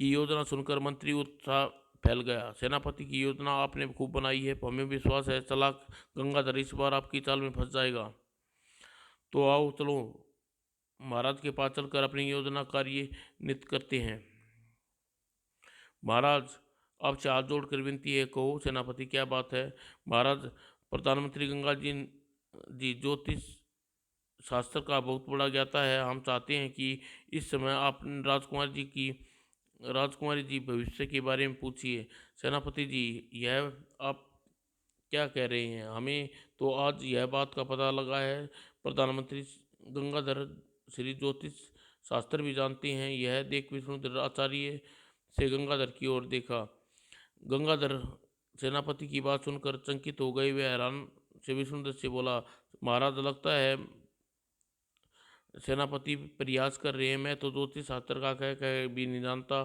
की योजना सुनकर मंत्री उत्साह फैल गया। सेनापति की योजना आपने खूब बनाई है, हमें विश्वास है चालाक गंगाधर इस बार आपकी चाल में फंस जाएगा। तो आओ चलो महाराज के पास चलकर अपनी योजना कार्य नित करते हैं। महाराज, आपसे हाथ जोड़कर विनती है, कहो सेनापति क्या बात है। महाराज, प्रधानमंत्री गंगा जी ज्योतिष शास्त्र का बहुत बड़ा ज्ञाता है। हम चाहते हैं कि इस समय आप राजकुमारी जी भविष्य के बारे में पूछिए। सेनापति जी, यह आप क्या कह रहे हैं? हमें तो आज यह बात का पता लगा है। प्रधानमंत्री गंगाधर श्री ज्योतिष शास्त्र भी जानते हैं। यह देख विष्णुधर आचार्य से गंगाधर की ओर देखा। गंगाधर सेनापति की बात सुनकर चकित हो गए। वे हैरान से विष्णुधर से बोला, महाराज, लगता है सेनापति प्रयास कर रहे हैं। मैं तो ज्योतिष शास्त्र का कह कह भी नहीं जानता।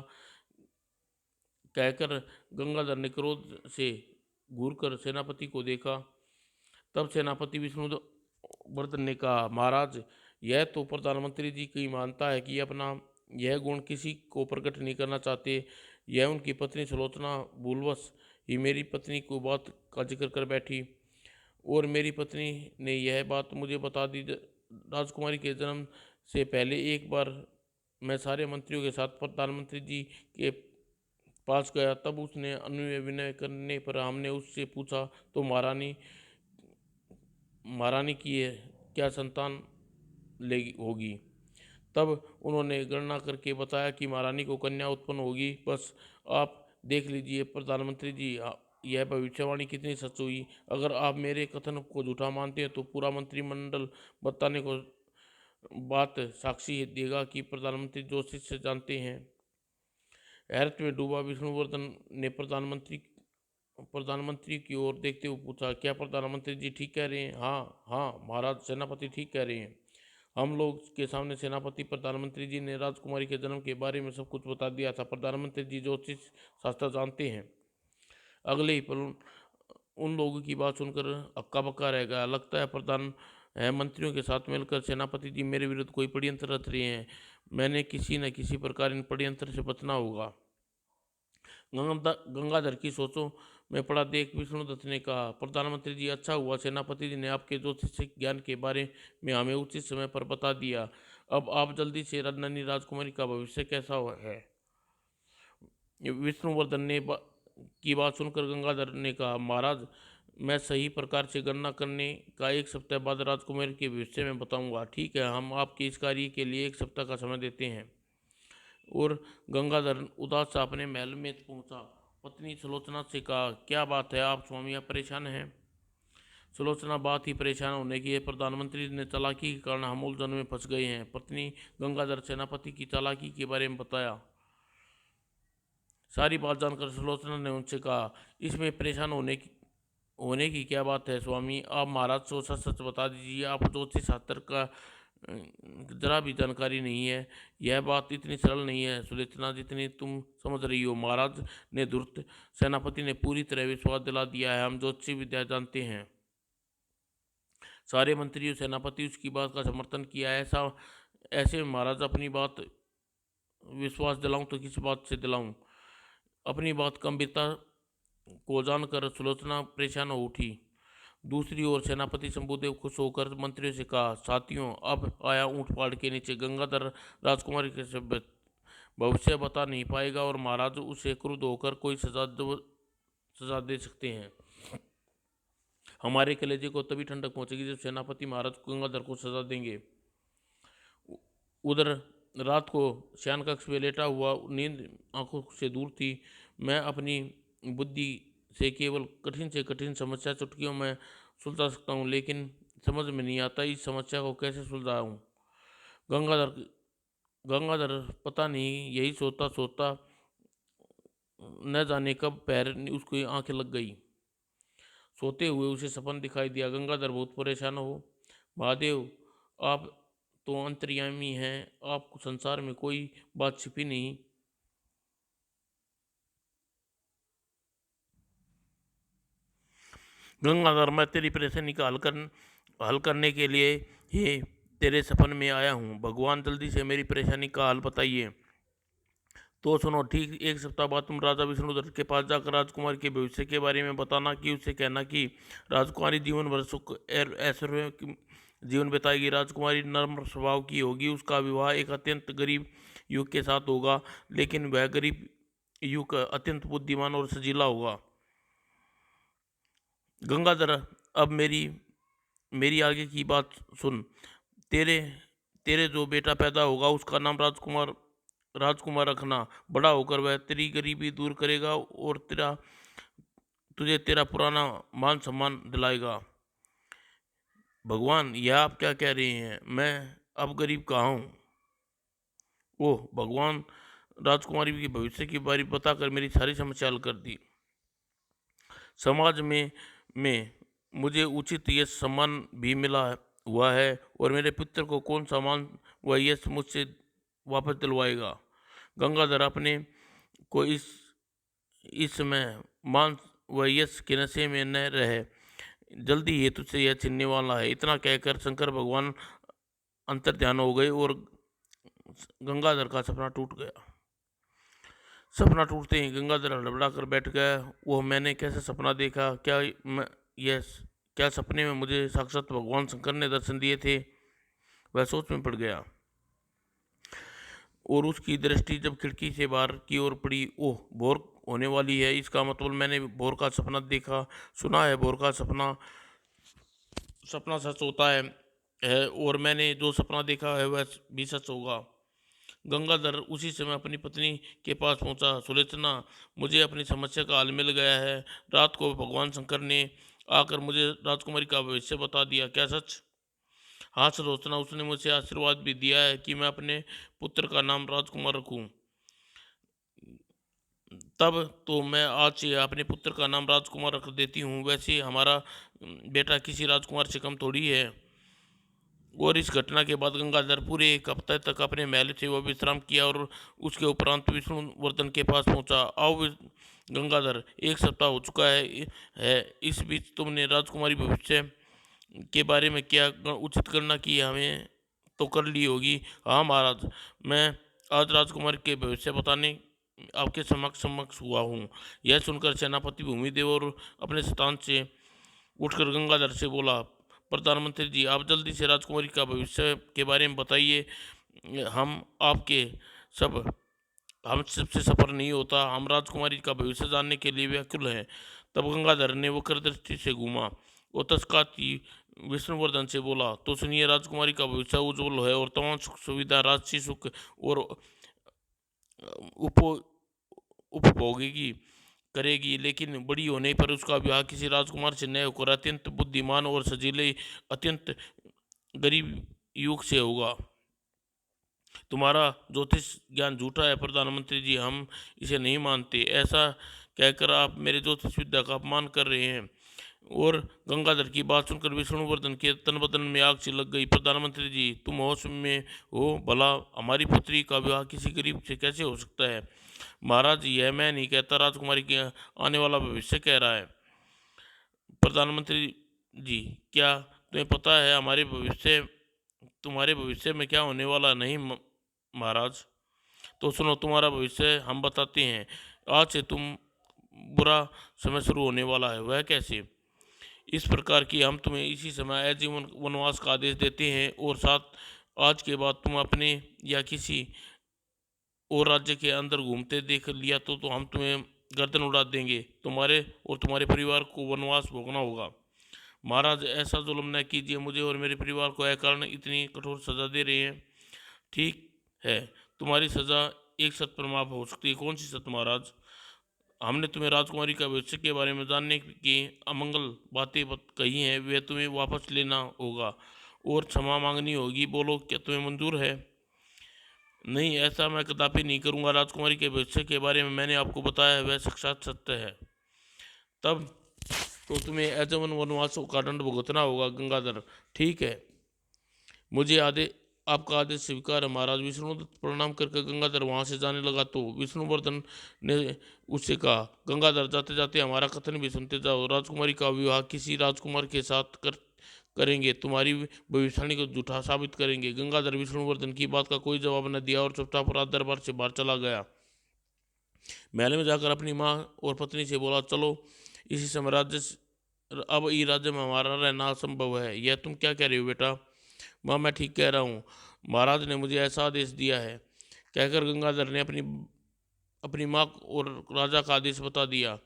कहकर गंगाधर ने क्रोध से घूरकर सेनापति को देखा। तब सेनापति विष्णुवर्धन ने कहा, महाराज, यह तो प्रधानमंत्री जी की मानता है कि अपना यह गुण किसी को प्रकट नहीं करना चाहते। यह उनकी पत्नी सुलोचना भूलवश ही मेरी पत्नी को बात का जिक्र कर बैठी, और मेरी पत्नी ने यह बात मुझे बता दी। राजकुमारी के जन्म से पहले एक बार मैं सारे मंत्रियों के साथ प्रधानमंत्री जी के पास गया। तब उसने अनुनय विनय करने पर हमने उससे पूछा, तो महारानी की क्या संतान लेगी होगी? तब उन्होंने गणना करके बताया कि महारानी को कन्या उत्पन्न होगी। बस आप देख लीजिए प्रधानमंत्री जी, यह भविष्यवाणी कितनी सच हुई। अगर आप मेरे कथन को झूठा मानते हैं तो पूरा मंत्रिमंडल बताने को बात साक्षी देगा कि प्रधानमंत्री ज्योतिष से जानते हैं। हैरत में डूबा विष्णुवर्धन ने प्रधानमंत्री की ओर देखते हुए पूछा, क्या प्रधानमंत्री जी ठीक कह रहे हैं? हाँ हाँ महाराज, सेनापति ठीक कह रहे हैं। हम लोग के सामने सेनापति प्रधानमंत्री जी ने राजकुमारी के जन्म के बारे में सब कुछ बता दिया था। प्रधानमंत्री जी ज्योतिष शास्त्र जानते हैं। अगले ही पल उन लोगों की बात सुनकर हक्का बक्का रह गया। लगता है मंत्रियों के साथ मिलकर सेनापति जी मेरे विरुद्ध कोई षड्यंत्र रच रहे हैं। मैंने किसी न किसी प्रकार इन षड्यंत्र से बचना होगा। गंगाधर की सोचों में पड़ा देख विष्णुदत्त ने कहा, प्रधानमंत्री जी, अच्छा हुआ सेनापति जी ने आपके ज्योतिष ज्ञान के बारे में हमें उचित समय पर बता दिया। अब आप जल्दी से नन्ही राजकुमारी का भविष्य कैसा है? विष्णुवर्धन ने की बात सुनकर गंगाधर ने कहा, महाराज, मैं सही प्रकार से गणना करने का 1 सप्ताह बाद राजकुमारी के भविष्य में बताऊंगा। ठीक है, हम आपके इस कार्य के लिए 1 सप्ताह का समय देते हैं। और गंगाधर उदास सा अपने महल में पहुंचा। पत्नी सुलोचना से कहा, क्या बात है आप स्वामी, आप परेशान हैं? सुलोचना, बात ही परेशान होने की है। प्रधानमंत्री ने चालाकी के कारण हम उलझन में फंस गए हैं। पत्नी गंगाधर सेनापति की चालाकी के बारे में बताया। सारी बात जानकर सुलोचना ने उनसे कहा, इसमें परेशान होने की क्या बात है स्वामी? आप महाराज को सच सच बता दीजिए। आप ज्योतिष शास्त्र का जरा भी जानकारी नहीं है। यह बात इतनी सरल नहीं है सुलोचना, जितनी तुम समझ रही हो। महाराज ने धूर्त सेनापति ने पूरी तरह विश्वास दिला दिया है। हम ज्योतिषी विद्या जानते हैं। सारे मंत्रियों सेनापति उसकी बात का समर्थन किया है। ऐसे में महाराज अपनी बात विश्वास दिलाऊं तो किस बात से दिलाऊं? अपनी बात गंभीरता को जानकर सुलोचना परेशान हो उठी। दूसरी ओर सेनापति शंभुदेव खुश होकर मंत्रियों से कहा, साथियों, अब आया ऊंट पहाड़ के नीचे। गंगाधर राजकुमारी के भविष्य बता नहीं पाएगा और महाराज उसे क्रुद्ध होकर कोई सजा दे सकते हैं। हमारे कलेजे को तभी ठंडक पहुंचेगी जब सेनापति महाराज गंगाधर को सजा देंगे। उधर रात को शयन कक्ष में लेटा हुआ नींद आंखों से दूर थी। मैं अपनी बुद्धि से केवल कठिन से कठिन समस्या चुटकियों में सुलझा सकता हूँ, लेकिन समझ में नहीं आता इस समस्या को कैसे सुलझाऊँ। गंगाधर गंगाधर पता नहीं यही सोचता सोचता न जाने कब पैर उसकी आंखें लग गई। सोते हुए उसे सपन दिखाई दिया। गंगाधर बहुत परेशान हो। महादेव, आप तो अंतर्यामी हैं, आपको संसार में कोई बात छिपी नहीं। गंगाधर, मैं तेरी परेशानी का हल करने के लिए ही तेरे सपन में आया हूँ। भगवान, जल्दी से मेरी परेशानी का हल बताइए। तो सुनो, ठीक 1 सप्ताह बाद तुम राजा विष्णुधर के पास जाकर राजकुमारी के भविष्य के बारे में बताना कि उससे कहना कि राजकुमारी जीवन भर सुख और ऐश्वर्य जीवन बिताएगी। राजकुमारी नर्म स्वभाव की होगी। उसका विवाह एक अत्यंत गरीब युग के साथ होगा, लेकिन वह गरीब युग अत्यंत बुद्धिमान और सजीला होगा। गंगाधर, अब मेरी आगे की बात सुन। तेरे तेरे जो बेटा पैदा होगा उसका नाम राजकुमार राजकुमार रखना। बड़ा होकर वह तेरी गरीबी दूर करेगा और तुझे तेरा पुराना मान सम्मान दिलाएगा। भगवान, यह आप क्या कह रहे हैं? मैं अब गरीब कहाँ हूँ? ओह भगवान! राजकुमारी के भविष्य की बारी बताकर मेरी सारी समस्या हल कर दी। समाज में मुझे उचित यश सम्मान भी मिला हुआ है और मेरे पुत्र को कौन सा मान व यश मुझसे वापस दिलवाएगा? गंगाधर अपने को इस समय मान व यश के नशे में न रहे, जल्दी ही तुझसे यह छिनने वाला है। इतना कहकर शंकर भगवान अंतर्ध्यान हो गए और गंगाधर का सपना टूट गया। सपना टूटते ही गंगाधर हड़बड़ा कर बैठ गया। वो मैंने कैसा सपना देखा? यह क्या सपने में मुझे साक्षात भगवान शंकर ने दर्शन दिए थे? वह सोच में पड़ गया और उसकी दृष्टि जब खिड़की से बाहर की ओर पड़ी, ओह भोर होने वाली है। इसका मतलब मैंने भोर का सपना देखा। सुना है भोर का सपना सपना सच होता है और मैंने जो सपना देखा है वह भी सच होगा। गंगाधर उसी समय अपनी पत्नी के पास पहुंचा। सुलोचना, मुझे अपनी समस्या का हल मिल गया है। रात को भगवान शंकर ने आकर मुझे राजकुमारी का भविष्य बता दिया। क्या सच? हाँ सुलोचना, उसने मुझे आशीर्वाद भी दिया है कि मैं अपने पुत्र का नाम राजकुमार रखूं। तब तो मैं आज से अपने पुत्र का नाम राजकुमार रख देती हूँ। वैसे हमारा बेटा किसी राजकुमार से कम थोड़ी है। और इस घटना के बाद गंगाधर पूरे एक हफ्ते तक अपने महल से वो विश्राम किया और उसके उपरांत विष्णुवर्धन के पास पहुंचा। गंगाधर, एक सप्ताह हो चुका है। इस बीच तुमने राजकुमारी भविष्य के बारे में क्या उचित गणना की है? हमें तो कर ली होगी। हाँ महाराज, मैं आज राजकुमारी के भविष्य बताने आपके समक्ष समक्ष हुआ हूँ। यह सुनकर सेनापति भूमिदेव और अपने स्थान से उठकर गंगाधर से बोला, प्रधानमंत्री जी, आप जल्दी से राजकुमारी का भविष्य के बारे में बताइए। हम आपके सब हम सबसे सफर नहीं होता। हम राजकुमारी का भविष्य जानने के लिए व्याकुल हैं। तब गंगाधर ने वक्र दृष्टि से घूमा और तस्काती विष्णुवर्धन से बोला, तो सुनिए, राजकुमारी का भविष्य उज्जवल है और तमाम सुख सुविधा, राजसी सुख और उपो उपभोगी करेगी, लेकिन बड़ी होने पर उसका विवाह किसी राजकुमार से न होकर अत्यंत बुद्धिमान और सजीले अत्यंत गरीब युग से होगा। तुम्हारा ज्योतिष ज्ञान झूठा है प्रधानमंत्री जी, हम इसे नहीं मानते। ऐसा कहकर आप मेरे ज्योतिष विद्या का अपमान कर रहे हैं। और गंगाधर की बात सुनकर विष्णुवर्धन के तन बदन में आग सी लग गई। प्रधानमंत्री जी, तुम होश में हो? भला हमारी पुत्री का विवाह किसी गरीब से कैसे हो सकता है? महाराज, यह मैं नहीं कहता, राजकुमारी के आने वाला भविष्य कह रहा है। प्रधानमंत्री जी, क्या तुम्हें पता है तुम्हारे भविष्य में क्या होने वाला? नहीं महाराज। तो सुनो, तुम्हारा भविष्य हम बताते हैं। आज से तुम बुरा समय शुरू होने वाला है। वह कैसे? इस प्रकार की हम तुम्हें इसी समय आजीवन वनवास का आदेश देते हैं और साथ आज के बाद तुम अपने या किसी और राज्य के अंदर घूमते देख लिया तो हम तुम्हें गर्दन उड़ा देंगे। तुम्हारे और तुम्हारे परिवार को वनवास भोगना होगा। महाराज, ऐसा जुल्म न कीजिए। मुझे और मेरे परिवार को अकारण इतनी कठोर सजा दे रहे हैं। ठीक है, तुम्हारी सजा एक शर्त पर माफ हो सकती है। कौन सी शर्त महाराज? हमने तुम्हें राजकुमारी का भविष्य के बारे में जानने की अमंगल बातें कही हैं, वे तुम्हें वापस लेना होगा और क्षमा मांगनी होगी। बोलो, क्या तुम्हें मंजूर है? नहीं, ऐसा मैं कदापि नहीं करूंगा। राजकुमारी के भविष्य के बारे में मैंने आपको बताया है, वह साक्षात सत्य है। तब तो तुम्हें आजीवन वनवासों का दंड भुगतना होगा। गंगाधर, ठीक है, मुझे आपका आदेश स्वीकार है महाराज। विष्णुदत्त प्रणाम करके गंगाधर वहां से जाने लगा तो विष्णुवर्धन ने उससे कहा, गंगाधर, जाते जाते हमारा कथन भी सुनते जाओ। राजकुमारी का विवाह किसी राजकुमार के साथ करेंगे, तुम्हारी भविष्यवाणी को झूठा साबित करेंगे। गंगाधर विष्णुवर्धन की बात का कोई जवाब न दिया और चुपचाप राज दरबार से बाहर चला गया। महल में जाकर अपनी माँ और पत्नी से बोला, चलो इसी समय अब ये राज्य में हमारा रहना असंभव है। यह तुम क्या कह रही हो बेटा? माँ, मैं ठीक कह रहा हूँ। महाराज ने मुझे ऐसा आदेश दिया है। कहकर गंगाधर ने अपनी अपनी माँ और राजा का आदेश बता दिया।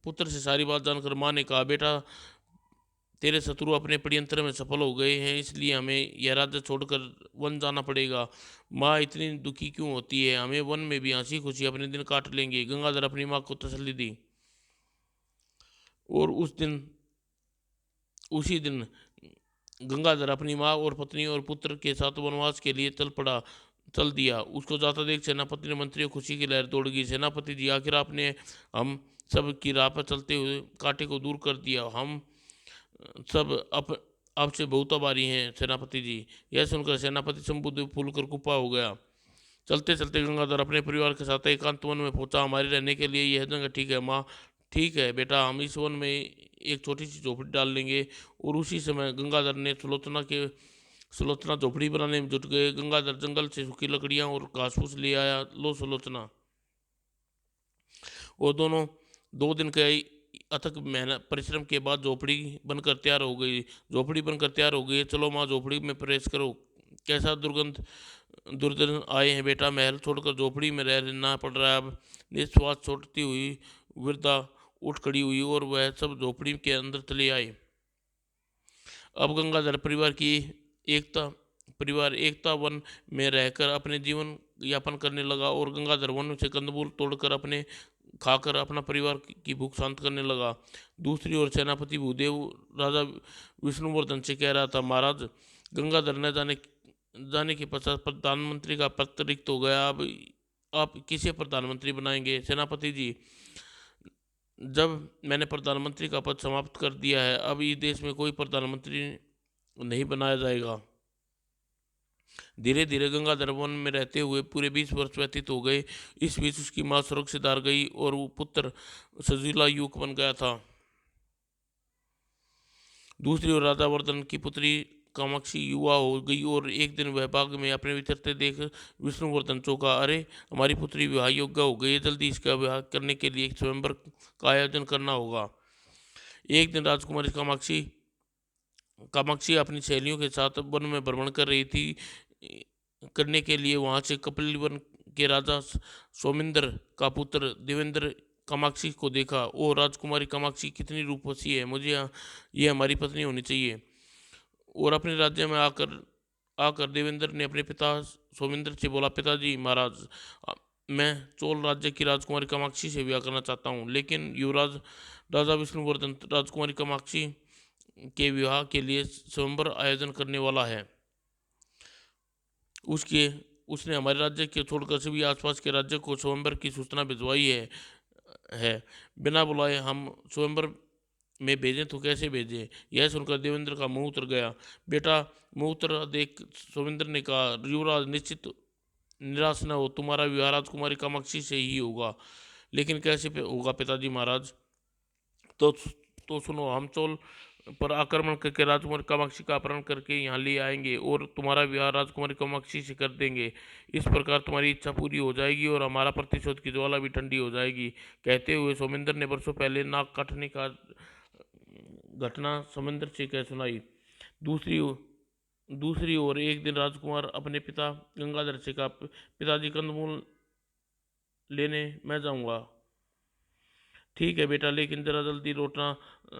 पुत्र से सारी बात जानकर माँ ने कहा, बेटा, तेरे शत्रु अपने षड्यंत्र में सफल हो गए हैं, इसलिए हमें यह राज्य छोड़कर वन जाना पड़ेगा। माँ इतनी दुखी क्यों होती है? हमें वन में भी हंसी खुशी अपने दिन काट लेंगे। गंगाधर अपनी माँ को तसल्ली दी और उसी दिन गंगाधर अपनी माँ और पत्नी और पुत्र के साथ वनवास के लिए चल दिया। उसको जाता देख सेनापति ने मंत्रियों खुशी की लहर दौड़ गई। सेनापति जी, आखिर आपने हम सब की राह पर चलते हुए कांटे को दूर कर दिया। हम सब आपसे बहुत आभारी हैं सेनापति जी। यह सुनकर सेनापति शंभुदेव फूल कर कुप्पा हो गया। चलते चलते गंगाधर अपने परिवार के साथ एकांत वन में पहुंचा। हमारे रहने के लिए यह जगह ठीक है माँ? ठीक है बेटा, हम इस वन में एक छोटी सी झोपड़ी डाल लेंगे। और उसी समय गंगाधर ने सुलोचना झोपड़ी बनाने में जुट गए। गंगाधर जंगल से सूखी लकड़ियां और घास फूस ले आया। लो सुलोचना। वो दोनों 2 दिन के अथक मेहनत परिश्रम के बाद झोपड़ी बनकर तैयार हो गई। झोपड़ी बनकर तैयार हो गई। चलो माँ, झोपड़ी में प्रवेश करो। कैसा दुर्गंध आए हैं बेटा, महल छोड़कर झोपड़ी में रहना पड़ रहा है अब। निश्वास छोड़ती हुई वृद्धा उठ खड़ी हुई और वह सब झोपड़ी के अंदर चले आए। अब गंगाधर परिवार एकता वन में रहकर अपने जीवन यापन करने लगा और गंगाधर वन से कंदमूल तोड़कर अपने खाकर अपना परिवार की भूख शांत करने लगा। दूसरी ओर सेनापति भूदेव राजा विष्णुवर्धन से कह रहा था, महाराज, गंगाधर न जाने के पश्चात प्रधानमंत्री का पद रिक्त हो गया। अब आप किसे प्रधानमंत्री बनाएंगे? सेनापति जी, जब मैंने प्रधानमंत्री का पद समाप्त कर दिया है, अब इस देश में कोई प्रधानमंत्री नहीं बनाया जाएगा। धीरे धीरे गंगाधर वन में रहते हुए पूरे 20 वर्ष व्यतीत हो गए। इस बीच उसकी माँ सुरक्षित हार गई और वो पुत्र सजीला युवक बन गया था। दूसरी ओर राजा वर्धन की पुत्री कामाक्षी युवा हो गई और एक दिन वह बाग में अपने विचरते देख विष्णुवर्धन चौंका। अरे, हमारी पुत्री विवाह योग्य हो गई है, जल्दी इसका विवाह करने के लिए एक स्वयंवर का आयोजन करना होगा। एक दिन राजकुमारी कामाक्षी अपनी सहेलियों के साथ वन में भ्रमण कर रही थी। करने के लिए वहां से कपिलवन के राजा सोमेंद्र का पुत्र देवेंद्र कामाक्षी को देखा। ओ राजकुमारी कामाक्षी, कितनी रूपवती है, मुझे ये हमारी पत्नी होनी चाहिए। और अपने राज्य में आकर आकर देवेंद्र ने अपने पिता सोमेंद्र से बोला, पिताजी महाराज, मैं चोल राज्य की राजकुमारी कामाक्षी से विवाह करना चाहता हूँ। लेकिन युवराज राजा विष्णुवर्धन राजकुमारी कामाक्षी के विवाह के लिए स्वयंवर आयोजन करने वाला है। उसने हमारे राज्य के छोड़कर सभी आसपास के राज्य को स्वयंवर की सूचना भिजवाई है। बिना बुलाए हम स्वयंवर में भेजें तो कैसे भेजें? यह सुनकर देवेंद्र का मुंह उतर गया। बेटा, मुंह उतर देख सोमेंद्र ने कहा, युवराज, निश्चित निराश न हो, तुम्हारा विवाह राजकुमारी कामाक्षी से ही होगा। लेकिन कैसे होगा पिताजी महाराज? तो सुनो, हम चोल पर आक्रमण करके राजकुमारी कामाक्षी का अपहरण करके यहाँ ले आएंगे और तुम्हारा विवाह राजकुमारी कामाक्षी से कर देंगे। इस प्रकार तुम्हारी इच्छा पूरी हो जाएगी और हमारा प्रतिशोध की ज्वाला भी ठंडी हो जाएगी। कहते हुए सोमेंद्र ने वर्षों पहले नाक काटने का घटना समुद्र से कह सुनाई। दूसरी ओर एक दिन राजकुमार अपने पिता गंगाधर से कहा, पिताजी, कंदमूल लेने मैं जाऊंगा। ठीक है बेटा, लेकिन जरा जल्दी लौटना।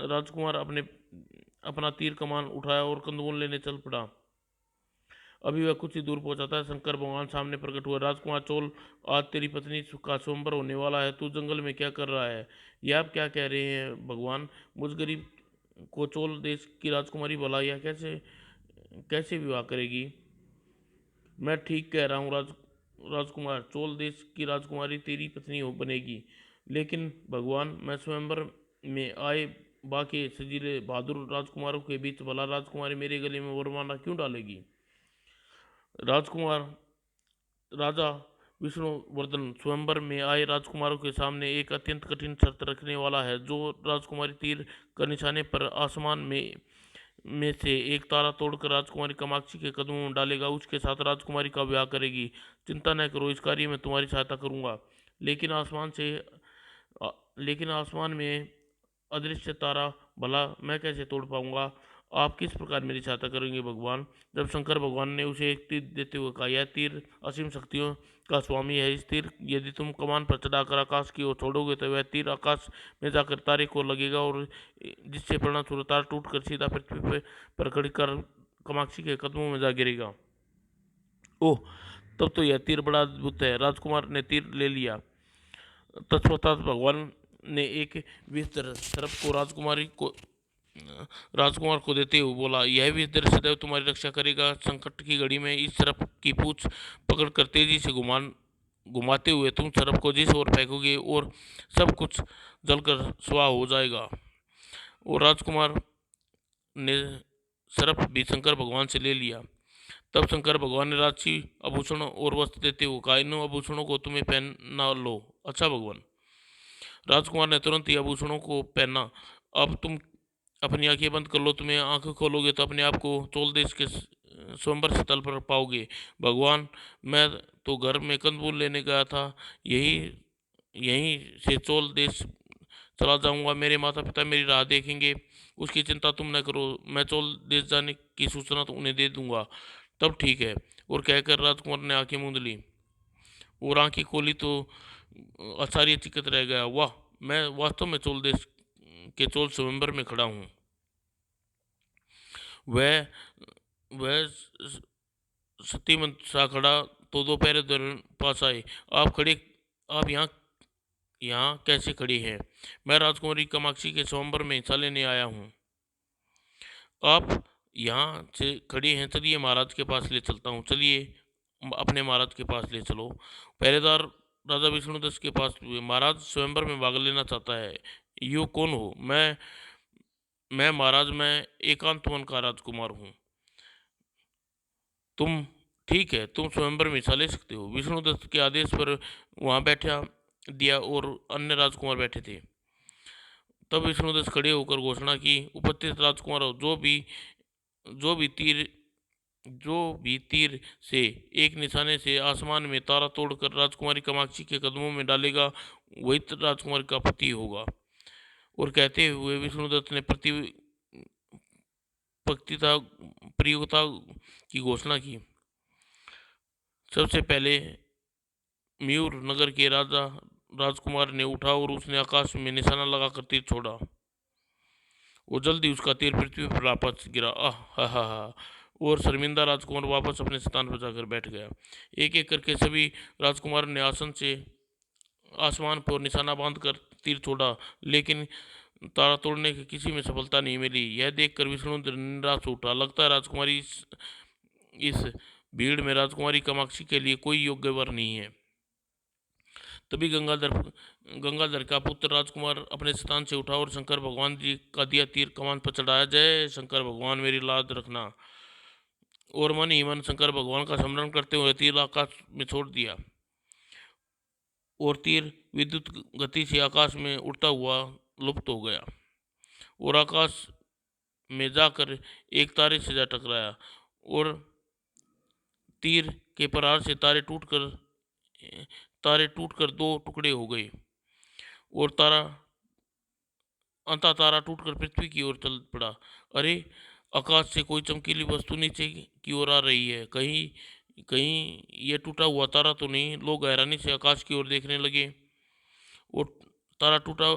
राजकुमार अपना तीर कमान उठाया और कंदमूल लेने चल पड़ा। अभी वह कुछ ही दूर पहुंचा था, शंकर भगवान सामने प्रकट हुआ। राजकुमार चोल, आज तेरी पत्नी का स्वयंवर होने वाला है, तू जंगल में क्या कर रहा है? ये आप क्या कह रहे हैं भगवान? मुझ गरीब को चोल देश की राजकुमारी भला यह कैसे विवाह करेगी? मैं ठीक कह रहा हूँ राजकुमार, चोल देश की राजकुमारी तेरी पत्नी बनेगी। लेकिन भगवान, मैं स्वयंवर में आए बाकी सजीले बहादुर राजकुमारों के बीच भला राजकुमारी मेरे गले में वरमाला क्यों डालेगी? राजकुमार राजा विष्णुवर्धन स्वयंवर में आए राजकुमारों के सामने एक अत्यंत कठिन शर्त रखने वाला है। जो राजकुमारी तीर का निशाने पर आसमान में से एक तारा तोड़कर राजकुमारी कामाक्षी के कदमों में डालेगा, उसके साथ राजकुमारी का विवाह करेगी। चिंता न करो, इस कार्य में तुम्हारी सहायता करूंगा। लेकिन आसमान में अदृश्य तारा भला मैं कैसे तोड़ पाऊंगा? आप किस प्रकार मेरी सहायता करेंगे भगवान? जब शंकर भगवान ने उसे एक तीर देते हुए कहा, यह तीर असीम शक्तियों का स्वामी है। इस तीर यदि तुम कमान पर चढ़ाकर आकाश की ओर छोड़ोगे तो वह तीर आकाश में जाकर तारे को लगेगा और जिससे परिणामस्वरूप तार टूटकर सीधा पृथ्वी पर खड़ी कर कामाक्षी के कदमों में जा गिरेगा। ओह, तब तो यह तीर बड़ा अद्भुत है। राजकुमार ने तीर ले लिया। तत्पश्चात भगवान ने एक विस्तर सर्प को राजकुमार को देते हुए बोला, यह विस्तर सदैव तुम्हारी रक्षा करेगा। संकट की घड़ी में इस सर्प की पूंछ पकड़कर तेजी से घुमाते हुए तुम सर्प को जिस ओर फेंकोगे और सब कुछ जलकर स्वाह हो जाएगा। और राजकुमार ने सर्प भी शंकर भगवान से ले लिया। तब शंकर भगवान ने राजसी आभूषण और वस्त्र देते हुए कहा, इन आभूषणों को तुम्हें पहना लो। अच्छा भगवान। राजकुमार ने तुरंत ही आभूषणों को पहना। अब तुम अपनी आंखें बंद कर लो। तुम्हें आंखें खोलोगे तो अपने आप को चोल देश के स्वयंवर स्थल पर पाओगे। भगवान, मैं तो घर में कंदमूल लेने गया था, यही यहीं से चोल देश चला जाऊंगा। मेरे माता पिता मेरी राह देखेंगे, उसकी चिंता तुम न करो। मैं चोल देश जाने की सूचना तो उन्हें दे दूंगा। तब ठीक है। और कहकर राजकुमार ने आंखें मूंद ली और आंखें खोली तो आश्चर्यचकित रह गया। वाह, मैं वास्तव में चोल देश के चोल स्वयंवर में खड़ा हूँ। वह वह सतीमंत सा खड़ा तो दो पहरेदार पास आए। आप यहाँ कैसे खड़ी हैं? मैं राजकुमारी कामाक्षी के स्वयंवर में हिस्सा लेने आया हूँ। आप यहाँ से खड़ी हैं, चलिए महाराज के पास ले चलता हूँ। चलिए अपने महाराज के पास ले चलो। पहरेदार राजा विष्णुदत्त के पास हुए। महाराज स्वयंवर में भाग लेना चाहता है। यो कौन हो? मैं महाराज, मैं एकांत वन का राजकुमार हूँ। तुम ठीक है, तुम स्वयंवर में हिस्सा ले सकते हो। विष्णुदत्त के आदेश पर वहाँ बैठा दिया और अन्य राजकुमार बैठे थे। तब विष्णुदत्त खड़े होकर घोषणा की, उपस्थित राजकुमारों, जो भी तीर से एक निशाने से आसमान में तारा तोड़कर राजकुमारी कामाक्षी के कदमों में डालेगा, वही राजकुमारी का पति होगा। और कहते हुए विष्णुदत्त ने पतिता प्रियता की घोषणा की। सबसे पहले मयूर नगर के राजकुमार ने उठा और उसने आकाश में निशाना लगाकर तीर छोड़ा। वो जल्दी उसका तीर पृथ्वी पर वापस गिरा। आह हा हा हा। और शर्मिंदा राजकुमार वापस अपने स्थान पर जाकर बैठ गया। एक एक करके सभी राजकुमार ने आसन से आसमान पर निशाना बांधकर तीर छोड़ा, लेकिन तारा तोड़ने की किसी में सफलता नहीं मिली। यह देखकर विष्णु निराश उठा। लगता है राजकुमारी इस भीड़ में राजकुमारी कामाक्षी के लिए कोई योग्य वर नहीं है। तभी गंगाधर का पुत्र राजकुमार अपने स्थान से उठा और शंकर भगवान जी का दिया तीर कमान पर चढ़ाया। जय शंकर भगवान, मेरी लाज रखना। और मन ही मन शंकर भगवान का स्मरण करते हुए तीर आकाश में छोड़ दिया और तीर विद्युत गति से आकाश में उड़ता हुआ लुप्त हो गया और आकाश में जाकर एक तारे से जा टकराया और तीर के प्रहार से तारे टूटकर दो टुकड़े हो गए और तारा टूटकर पृथ्वी की ओर चल पड़ा। अरे, आकाश से कोई चमकीली वस्तु नीचे की ओर आ रही है। कहीं कहीं यह टूटा हुआ तारा तो नहीं? लोग हैरानी से आकाश की ओर देखने लगे और तारा टूटा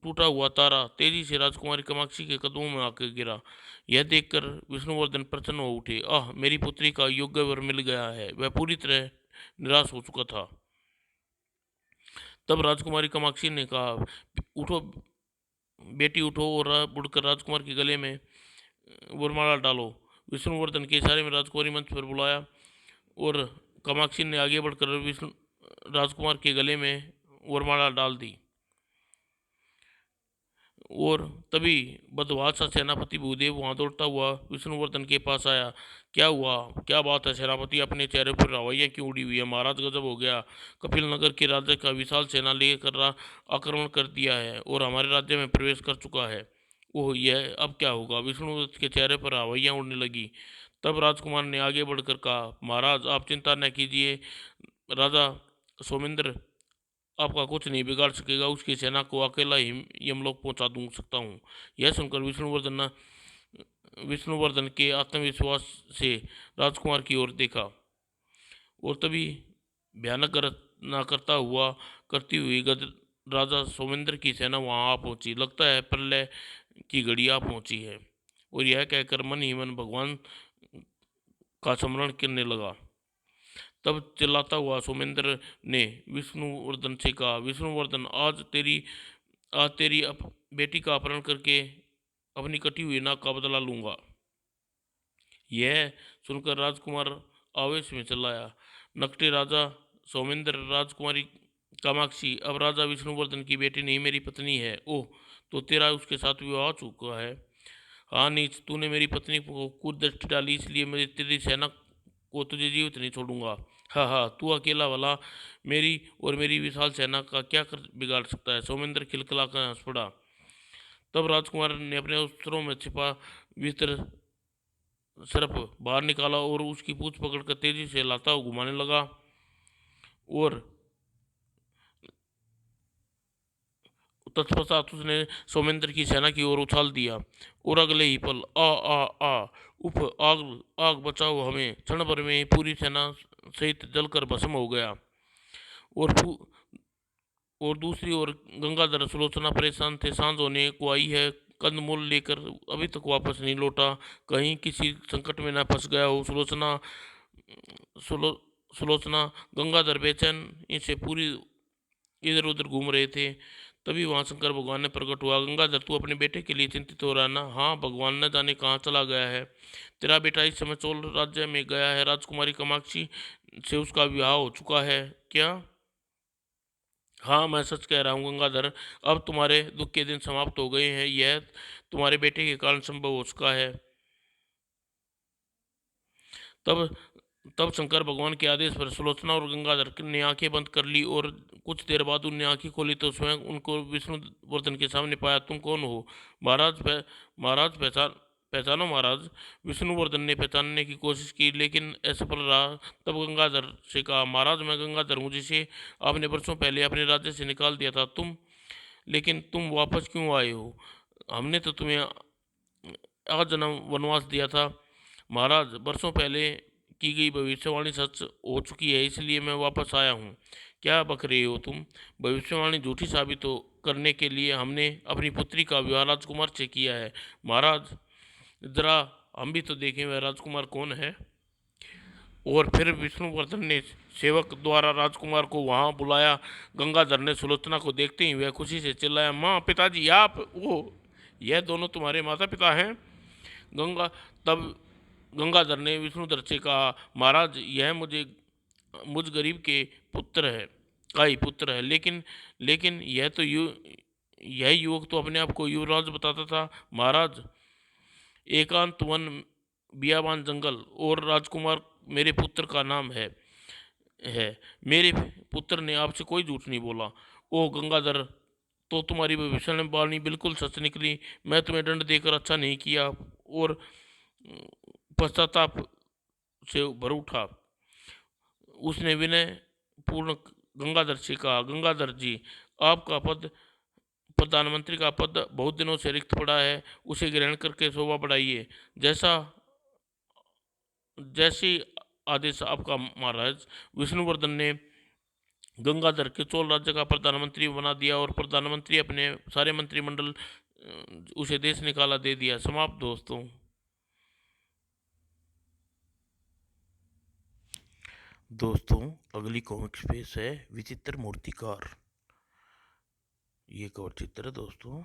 टूटा हुआ तारा तेजी से राजकुमारी कामाक्षी के कदमों में आकर गिरा। यह देखकर विष्णुवर्धन प्रसन्न हो उठे। आह, मेरी पुत्री का योग्य वर मिल गया है। वह पूरी तरह निराश हो चुका था। तब राजकुमारी कामाक्षी ने कहा, उठो बेटी, उठो और बुड़कर राजकुमार के गले में वरमाला डालो। विष्णुवर्धन के इशारे में राजकुमारी मंच पर बुलाया और कामाक्षी ने आगे बढ़कर राजकुमार के गले में वरमाला डाल दी। और तभी बदवासा सेनापति भूदेव वहां दौड़ता हुआ विष्णुवर्धन के पास आया। क्या हुआ? क्या बात है सेनापति? अपने चेहरे पर रवैया क्यों उड़ी हुई है? महाराज, गजब हो गया। कपिल नगर के राज्य का विशाल सेना लेकर आक्रमण कर दिया है और हमारे राज्य में प्रवेश कर चुका है। ओह, यह अब क्या होगा? विष्णुदत्त के चेहरे पर रवैया उड़ने लगी। तब राजकुमार ने आगे बढ़कर कहा, महाराज आप चिंता न कीजिए, राजा सोमेंद्र आपका कुछ नहीं बिगाड़ सकेगा। उसकी सेना को अकेला ही यमलोक पहुंचा सकता हूँ। यह सुनकर विष्णुवर्धन विष्णुवर्धन के आत्मविश्वास से राजकुमार की ओर देखा और तभी भयानक गर्जना करती हुई गज राजा सोमेंद्र की सेना वहां आ पहुंची। लगता है प्रलय की घड़ी आ पहुंची है। और यह कहकर मन ही मन भगवान का स्मरण करने लगा। तब चिल्लाता हुआ सोमेंद्र ने विष्णुवर्धन से कहा, विष्णुवर्धन, आज तेरी बेटी का अपहरण करके अपनी कटी हुई नाक का बदला लूंगा। यह सुनकर राजकुमार आवेश में चिल्लाया, नकटे राजा सोमेंद्र, राजकुमारी कामाक्षी अब राजा विष्णुवर्धन की बेटी नहीं, मेरी पत्नी है। ओह, तो तेरा उसके साथ विवाह हो चुका है? हाँ नीच, तूने मेरी पत्नी को कुदृष्टि डाली, इसलिए मैं तेरी सेना को तुझे जीवित नहीं छोड़ूंगा। हाँ हाँ, तू अकेला वाला मेरी और मेरी विशाल सेना का क्या कर बिगाड़ सकता है? सोमेंद्र खिलखिला कर हंस पड़ा। तब राजकुमार ने अपने अस्त्रों में छिपा विस्त्र सर्प बाहर निकाला और उसकी पूंछ पकड़कर तेजी से लाता हुआ घुमाने लगा और तत्पश्चात उसने सोमेंद्र की सेना की ओर उछाल दिया और अगले ही पल आ आ आ उफ, आग आग, बचाओ हमें! क्षण भर में पूरी सेना सहित जलकर भस्म हो गया। और और दूसरी ओर गंगाधर सुलोचना परेशान थे। सांझ होने को आई है, कंदमूल लेकर अभी तक वापस नहीं लौटा, कहीं किसी संकट में न फंस गया हो। सुलो सुलोचना गंगाधर बेचैन इनसे पूरी इधर उधर घूम रहे थे। तभी वहां शंकर भगवान ने प्रकट हुआ। गंगाधर, तू अपने बेटे के लिए चिंतित हो रहा है ना? हाँ भगवान, न जाने कहाँ चला गया है। तेरा बेटा इस समय चोल राज्य में गया है। राजकुमारी कामाक्षी से उसका विवाह हो चुका है। क्या? हाँ, मैं सच कह रहा हूँ गंगाधर, अब तुम्हारे दुख के दिन समाप्त हो गए हैं। यह तुम्हारे बेटे के कारण संभव हो चुका है। तब तब शंकर भगवान के आदेश पर सुलोचना और गंगाधर ने आंखें बंद कर ली और कुछ देर बाद उनने आंखें खोली तो स्वयं उनको विष्णुवर्धन के सामने पाया। तुम कौन हो? महाराज पहचानो महाराज। विष्णुवर्धन ने पहचानने की कोशिश की लेकिन असफल रहा। तब गंगाधर से कहा, महाराज मैं गंगाधर हूँ, जिसे आपने वर्षों पहले अपने राज्य से निकाल दिया था। लेकिन तुम वापस क्यों आए हो? हमने तो तुम्हें आजन्म वनवास दिया था। महाराज, वर्षों पहले की गई भविष्यवाणी सच हो चुकी है, इसलिए मैं वापस आया हूँ। क्या बक रहे हो तुम? भविष्यवाणी झूठी साबित हो करने के लिए हमने अपनी पुत्री का विवाह राजकुमार से किया है। महाराज, जरा हम भी तो देखें वह राजकुमार कौन है। और फिर विष्णुवर्धन ने सेवक द्वारा राजकुमार को वहां बुलाया। गंगाधर ने सुलोचना को देखते ही वह खुशी से चिल्लाया, माँ, पिताजी, आप वो यह दोनों तुम्हारे माता पिता हैं। गंगा तब गंगाधर ने विष्णुधर से कहा, महाराज, यह मुझ गरीब के पुत्र है का ही पुत्र है। लेकिन लेकिन यह युवक तो अपने आप को युवराज बताता था। महाराज, एकांत वन, बियाबान जंगल और राजकुमार मेरे पुत्र का नाम है। मेरे पुत्र ने आपसे कोई झूठ नहीं बोला। ओह गंगाधर, तो तुम्हारी भविष्यवाणी बिल्कुल सच निकली। मैं तुम्हें दंड देकर अच्छा नहीं किया। और पश्चाताप से भर उठा। उसने विनय पूर्ण गंगाधर से कहा, गंगाधर जी, आपका पद, प्रधानमंत्री का पद बहुत दिनों से रिक्त पड़ा है, उसे ग्रहण करके शोभा बढ़ाइए। जैसा जैसे आदेश आपका महाराज। विष्णुवर्धन ने गंगाधर के चोल राज्य का प्रधानमंत्री बना दिया और प्रधानमंत्री अपने सारे मंत्रिमंडल उसे देश निकाला दे दिया। समाप्त दोस्तों। अगली कॉमिक स्पेस है विचित्र मूर्तिकार। ये कवर चित्र है दोस्तों।